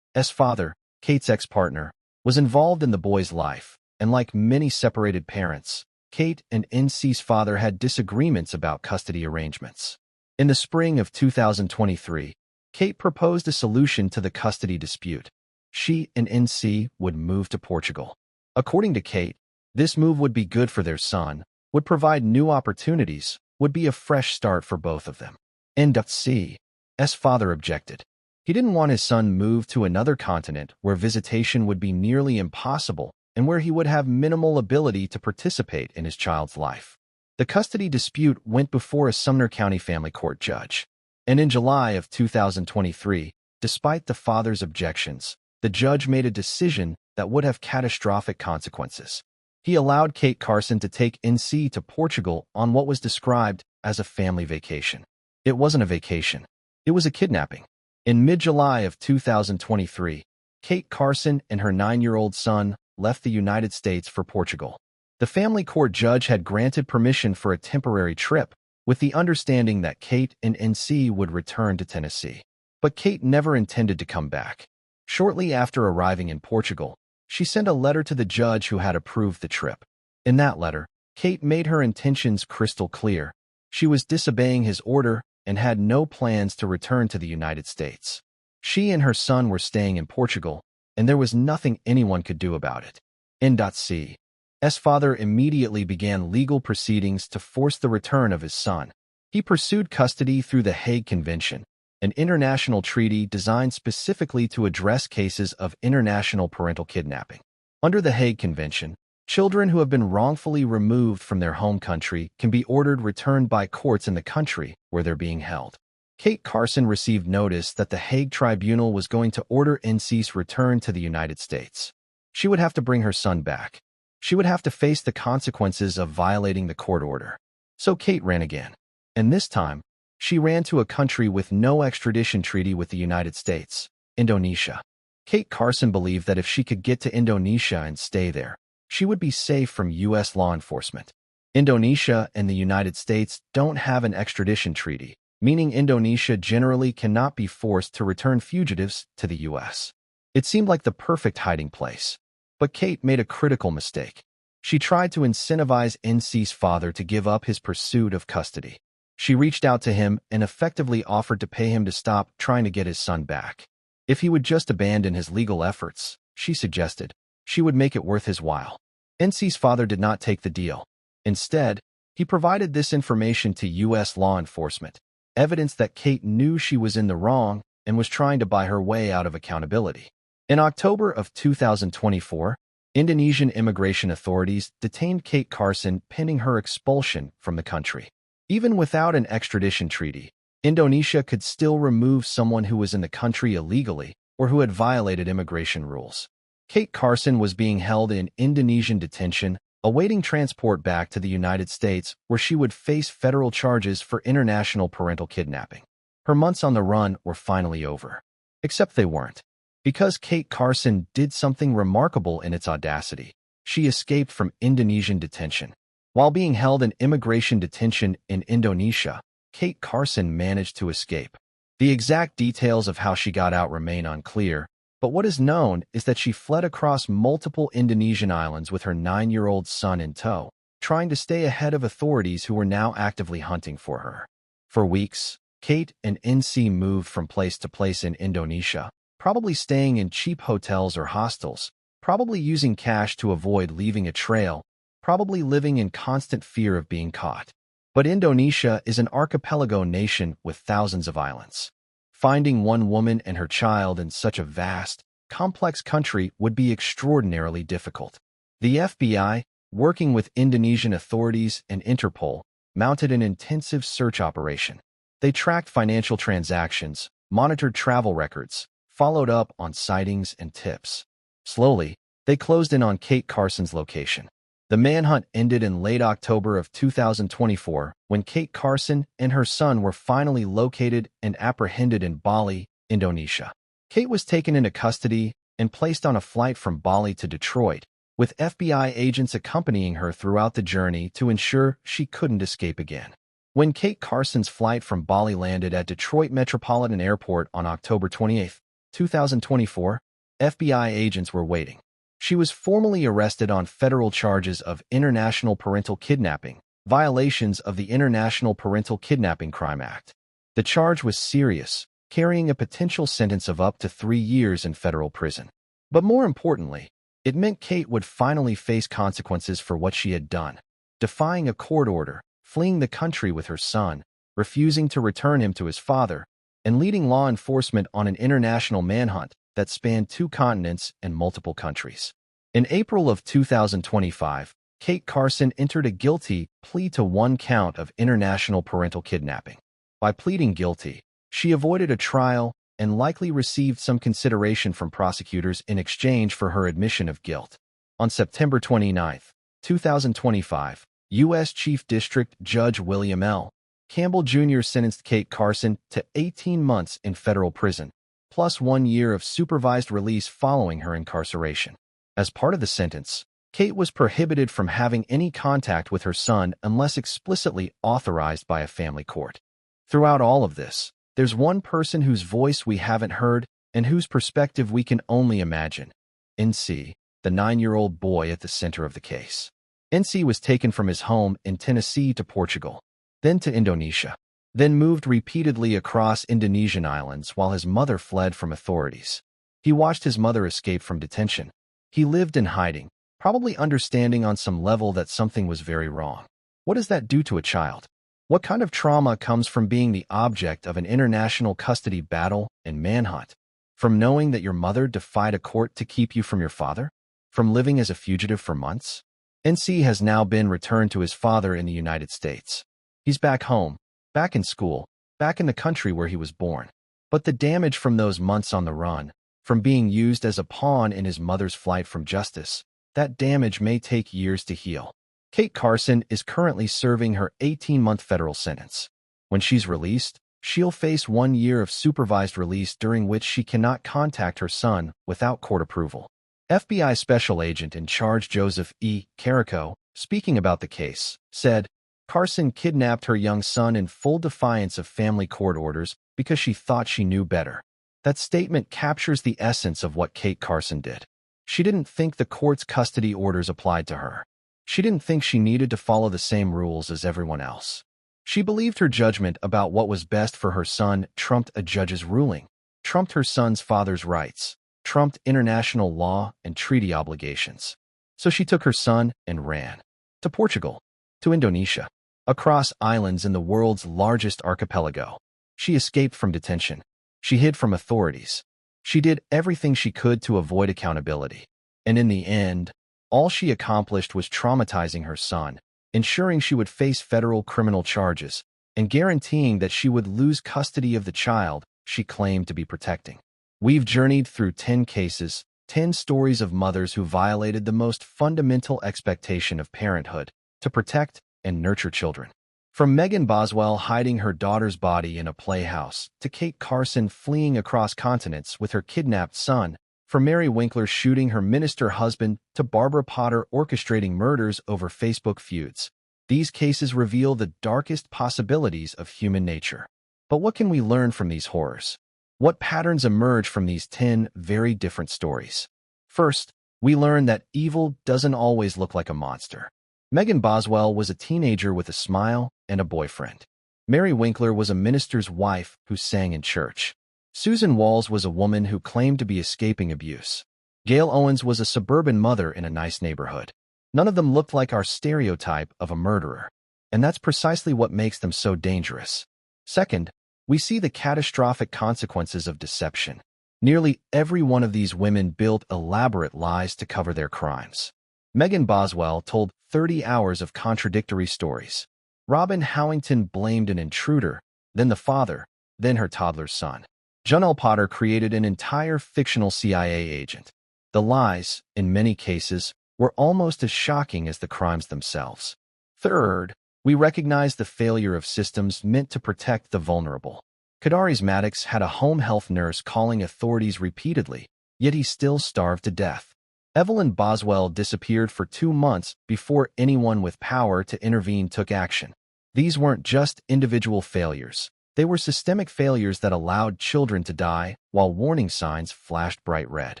S. father, Kate's ex-partner, was involved in the boy's life, and like many separated parents, Kate and NC's father had disagreements about custody arrangements. In the spring of 2023, Kate proposed a solution to the custody dispute. She and NC would move to Portugal. According to Kate, this move would be good for their son, would provide new opportunities, would be a fresh start for both of them. N.C.'s father objected. He didn't want his son moved to another continent where visitation would be nearly impossible and where he would have minimal ability to participate in his child's life. The custody dispute went before a Sumner County family court judge. And in July of 2023, despite the father's objections, the judge made a decision that would have catastrophic consequences. He allowed Kate Carson to take NC to Portugal on what was described as a family vacation. It wasn't a vacation. It was a kidnapping. In mid-July of 2023, Kate Carson and her 9-year-old son left the United States for Portugal. The family court judge had granted permission for a temporary trip, with the understanding that Kate and NC would return to Tennessee. But Kate never intended to come back. Shortly after arriving in Portugal, she sent a letter to the judge who had approved the trip. In that letter, Kate made her intentions crystal clear. She was disobeying his order and had no plans to return to the United States. She and her son were staying in Portugal, and there was nothing anyone could do about it. N.C.'s father immediately began legal proceedings to force the return of his son. He pursued custody through the Hague Convention, an international treaty designed specifically to address cases of international parental kidnapping. Under the Hague Convention, children who have been wrongfully removed from their home country can be ordered returned by courts in the country where they're being held. Kate Carson received notice that the Hague Tribunal was going to order NC's return to the United States. She would have to bring her son back. She would have to face the consequences of violating the court order. So Kate ran again. And this time, she ran to a country with no extradition treaty with the United States, Indonesia. Kate Carson believed that if she could get to Indonesia and stay there, she would be safe from U.S. law enforcement. Indonesia and the United States don't have an extradition treaty, meaning Indonesia generally cannot be forced to return fugitives to the U.S. It seemed like the perfect hiding place. But Kate made a critical mistake. She tried to incentivize NC's father to give up his pursuit of custody. She reached out to him and effectively offered to pay him to stop trying to get his son back. If he would just abandon his legal efforts, she suggested, she would make it worth his while. NC's father did not take the deal. Instead, he provided this information to U.S. law enforcement, evidence that Kate knew she was in the wrong and was trying to buy her way out of accountability. In October of 2024, Indonesian immigration authorities detained Kate Carson pending her expulsion from the country. Even without an extradition treaty, Indonesia could still remove someone who was in the country illegally or who had violated immigration rules. Kate Carson was being held in Indonesian detention, awaiting transport back to the United States, where she would face federal charges for international parental kidnapping. Her months on the run were finally over. Except they weren't. Because Kate Carson did something remarkable in its audacity. She escaped from Indonesian detention. While being held in immigration detention in Indonesia, Kate Carson managed to escape. The exact details of how she got out remain unclear, but what is known is that she fled across multiple Indonesian islands with her 9-year-old son in tow, trying to stay ahead of authorities who were now actively hunting for her. For weeks, Kate and NC moved from place to place in Indonesia, probably staying in cheap hotels or hostels, probably using cash to avoid leaving a trail, probably living in constant fear of being caught. But Indonesia is an archipelago nation with thousands of islands. Finding one woman and her child in such a vast, complex country would be extraordinarily difficult. The FBI, working with Indonesian authorities and Interpol, mounted an intensive search operation. They tracked financial transactions, monitored travel records, followed up on sightings and tips. Slowly, they closed in on Kate Carson's location. The manhunt ended in late October of 2024 when Kate Carson and her son were finally located and apprehended in Bali, Indonesia. Kate was taken into custody and placed on a flight from Bali to Detroit, with FBI agents accompanying her throughout the journey to ensure she couldn't escape again. When Kate Carson's flight from Bali landed at Detroit Metropolitan Airport on October 28, 2024, FBI agents were waiting. She was formally arrested on federal charges of international parental kidnapping, violations of the International Parental Kidnapping Crime Act. The charge was serious, carrying a potential sentence of up to 3 years in federal prison. But more importantly, it meant Kate would finally face consequences for what she had done, defying a court order, fleeing the country with her son, refusing to return him to his father, and leading law enforcement on an international manhunt that spanned 2 continents and multiple countries. In April of 2025, Kate Carson entered a guilty plea to 1 count of international parental kidnapping. By pleading guilty, she avoided a trial and likely received some consideration from prosecutors in exchange for her admission of guilt. On September 29, 2025, U.S. Chief District Judge William L. Campbell Jr. sentenced Kate Carson to 18 months in federal prison, plus 1 year of supervised release following her incarceration. As part of the sentence, Kate was prohibited from having any contact with her son unless explicitly authorized by a family court. Throughout all of this, there's one person whose voice we haven't heard and whose perspective we can only imagine. NC, the 9-year-old boy at the center of the case. NC was taken from his home in Tennessee to Portugal, then to Indonesia, then moved repeatedly across Indonesian islands while his mother fled from authorities. He watched his mother escape from detention. He lived in hiding, probably understanding on some level that something was very wrong. What does that do to a child? What kind of trauma comes from being the object of an international custody battle and manhunt? From knowing that your mother defied a court to keep you from your father? From living as a fugitive for months? NC has now been returned to his father in the United States. He's back home, back in school, back in the country where he was born. But the damage from those months on the run, from being used as a pawn in his mother's flight from justice, that damage may take years to heal. Kate Carson is currently serving her 18-month federal sentence. When she's released, she'll face 1 year of supervised release during which she cannot contact her son without court approval. FBI Special Agent in charge Joseph E. Carrico, speaking about the case, said, Carson kidnapped her young son in full defiance of family court orders because she thought she knew better. That statement captures the essence of what Kate Carson did. She didn't think the court's custody orders applied to her. She didn't think she needed to follow the same rules as everyone else. She believed her judgment about what was best for her son trumped a judge's ruling, trumped her son's father's rights, trumped international law and treaty obligations. So she took her son and ran. To Portugal. To Indonesia. Across islands in the world's largest archipelago. She escaped from detention. She hid from authorities. She did everything she could to avoid accountability. And in the end, all she accomplished was traumatizing her son, ensuring she would face federal criminal charges, and guaranteeing that she would lose custody of the child she claimed to be protecting. We've journeyed through 10 cases, 10 stories of mothers who violated the most fundamental expectation of parenthood, to protect and nurture children. From Megan Boswell hiding her daughter's body in a playhouse, to Kate Carson fleeing across continents with her kidnapped son, from Mary Winkler shooting her minister husband to Barbara Potter orchestrating murders over Facebook feuds, these cases reveal the darkest possibilities of human nature. But what can we learn from these horrors? What patterns emerge from these 10 very different stories? First, we learn that evil doesn't always look like a monster. Megan Boswell was a teenager with a smile and a boyfriend. Mary Winkler was a minister's wife who sang in church. Susan Walls was a woman who claimed to be escaping abuse. Gaile Owens was a suburban mother in a nice neighborhood. None of them looked like our stereotype of a murderer, and that's precisely what makes them so dangerous. Second, we see the catastrophic consequences of deception. Nearly every one of these women built elaborate lies to cover their crimes. Megan Boswell told 30 hours of contradictory stories. Robin Howington blamed an intruder, then the father, then her toddler's son. Janelle Potter created an entire fictional CIA agent. The lies, in many cases, were almost as shocking as the crimes themselves. Third, we recognize the failure of systems meant to protect the vulnerable. Maddox had a home health nurse calling authorities repeatedly, yet he still starved to death. Evelyn Boswell disappeared for 2 months before anyone with power to intervene took action. These weren't just individual failures. They were systemic failures that allowed children to die while warning signs flashed bright red.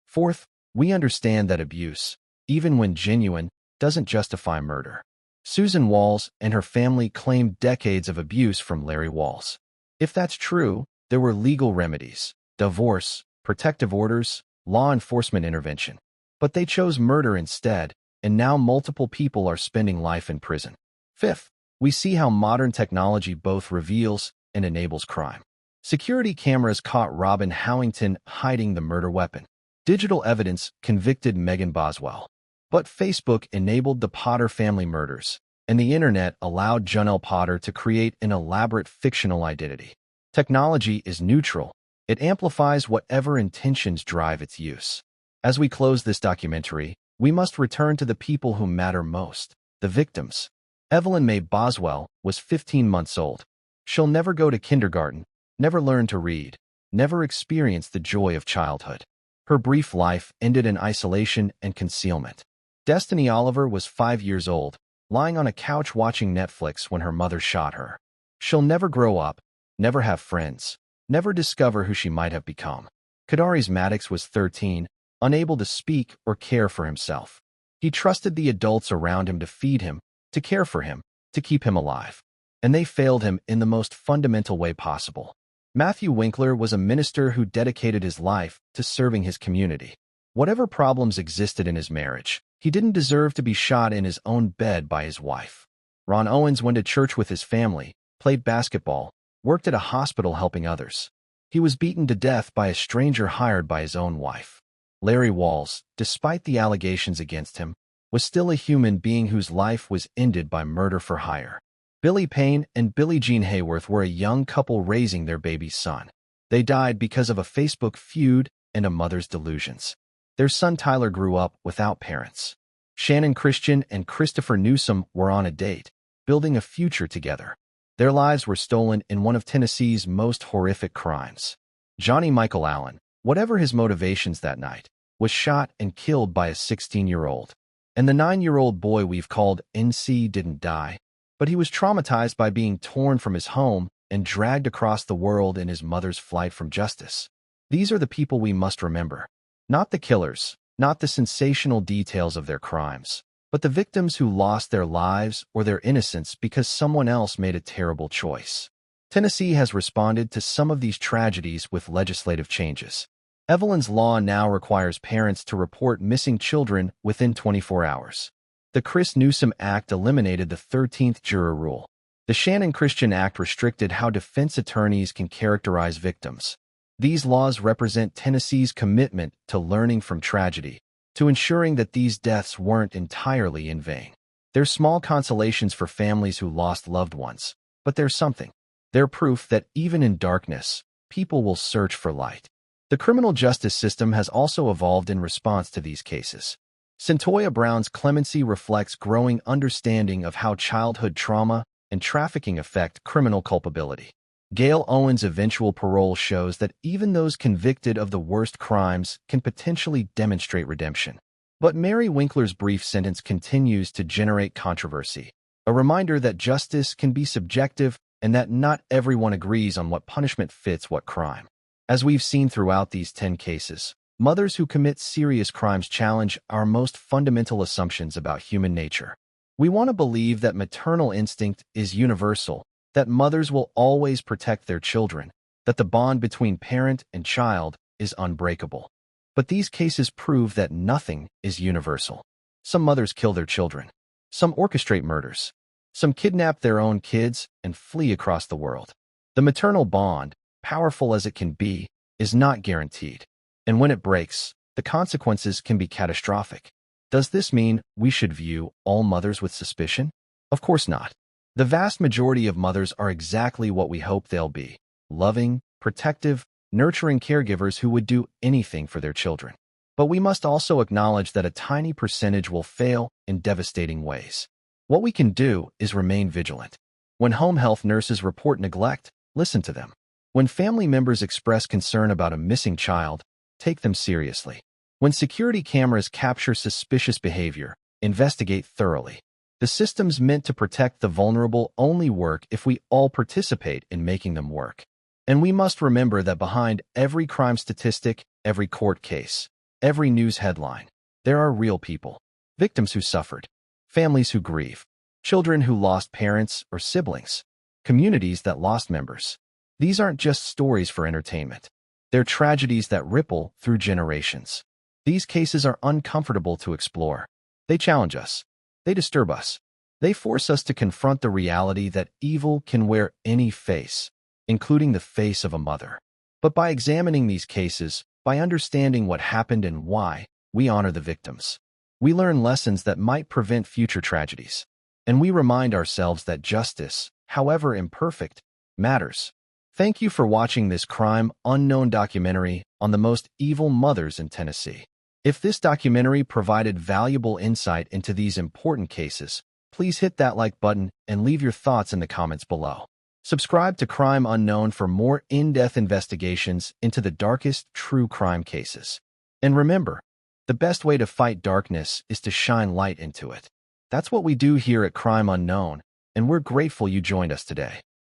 Fourth, we understand that abuse, even when genuine, doesn't justify murder. Susan Walls and her family claimed decades of abuse from Larry Walls. If that's true, there were legal remedies, divorce, protective orders, law enforcement intervention. But they chose murder instead, and now multiple people are spending life in prison. Fifth, we see how modern technology both reveals and enables crime. Security cameras caught Robin Howington hiding the murder weapon. Digital evidence convicted Megan Boswell. But Facebook enabled the Potter family murders, and the internet allowed Janelle Potter to create an elaborate fictional identity. Technology is neutral. It amplifies whatever intentions drive its use. As we close this documentary, we must return to the people who matter most, the victims. Evelyn Mae Boswell was 15 months old. She'll never go to kindergarten, never learn to read, never experience the joy of childhood. Her brief life ended in isolation and concealment. Destiny Oliver was 5 years old, lying on a couch watching Netflix when her mother shot her. She'll never grow up, never have friends, never discover who she might have become. Maddox was 13, unable to speak or care for himself. He trusted the adults around him to feed him, to care for him, to keep him alive. And they failed him in the most fundamental way possible. Matthew Winkler was a minister who dedicated his life to serving his community. Whatever problems existed in his marriage, he didn't deserve to be shot in his own bed by his wife. Ron Owens went to church with his family, played basketball, worked at a hospital helping others. He was beaten to death by a stranger hired by his own wife. Larry Walls, despite the allegations against him, was still a human being whose life was ended by murder for hire. Billy Payne and Billie Jean Hayworth were a young couple raising their baby's son. They died because of a Facebook feud and a mother's delusions. Their son Tyler grew up without parents. Shannon Christian and Christopher Newsom were on a date, building a future together. Their lives were stolen in one of Tennessee's most horrific crimes. Johnny Michael Allen, whatever his motivations that night, was shot and killed by a 16-year-old. And the 9-year-old boy we've called NC didn't die, but he was traumatized by being torn from his home and dragged across the world in his mother's flight from justice. These are the people we must remember. Not the killers, not the sensational details of their crimes, but the victims who lost their lives or their innocence because someone else made a terrible choice. Tennessee has responded to some of these tragedies with legislative changes. Evelyn's law now requires parents to report missing children within 24 hours. The Chris Newsom Act eliminated the 13th juror rule. The Shannon Christian Act restricted how defense attorneys can characterize victims. These laws represent Tennessee's commitment to learning from tragedy, to ensuring that these deaths weren't entirely in vain. They're small consolations for families who lost loved ones, but there's something. They're proof that even in darkness, people will search for light. The criminal justice system has also evolved in response to these cases. Centoya Brown's clemency reflects growing understanding of how childhood trauma and trafficking affect criminal culpability. Gaile Owens' eventual parole shows that even those convicted of the worst crimes can potentially demonstrate redemption. But Mary Winkler's brief sentence continues to generate controversy, a reminder that justice can be subjective and that not everyone agrees on what punishment fits what crime. As we've seen throughout these 10 cases, mothers who commit serious crimes challenge our most fundamental assumptions about human nature. We want to believe that maternal instinct is universal, that mothers will always protect their children, that the bond between parent and child is unbreakable. But these cases prove that nothing is universal. Some mothers kill their children. Some orchestrate murders. Some kidnap their own kids and flee across the world. The maternal bond, powerful as it can be, is not guaranteed. And when it breaks, the consequences can be catastrophic. Does this mean we should view all mothers with suspicion? Of course not. The vast majority of mothers are exactly what we hope they'll be: loving, protective, nurturing caregivers who would do anything for their children. But we must also acknowledge that a tiny percentage will fail in devastating ways. What we can do is remain vigilant. When home health nurses report neglect, listen to them. When family members express concern about a missing child, take them seriously. When security cameras capture suspicious behavior, investigate thoroughly. The systems meant to protect the vulnerable only work if we all participate in making them work. And we must remember that behind every crime statistic, every court case, every news headline, there are real people, victims who suffered, families who grieve, children who lost parents or siblings, communities that lost members. These aren't just stories for entertainment. They're tragedies that ripple through generations. These cases are uncomfortable to explore. They challenge us. They disturb us. They force us to confront the reality that evil can wear any face, including the face of a mother. But by examining these cases, by understanding what happened and why, we honor the victims. We learn lessons that might prevent future tragedies. And we remind ourselves that justice, however imperfect, matters. Thank you for watching this Crime Unknown documentary on the most evil mothers in Tennessee. If this documentary provided valuable insight into these important cases, please hit that like button and leave your thoughts in the comments below. Subscribe to Crime Unknown for more in-depth investigations into the darkest true crime cases. And remember, the best way to fight darkness is to shine light into it. That's what we do here at Crime Unknown, and we're grateful you joined us today.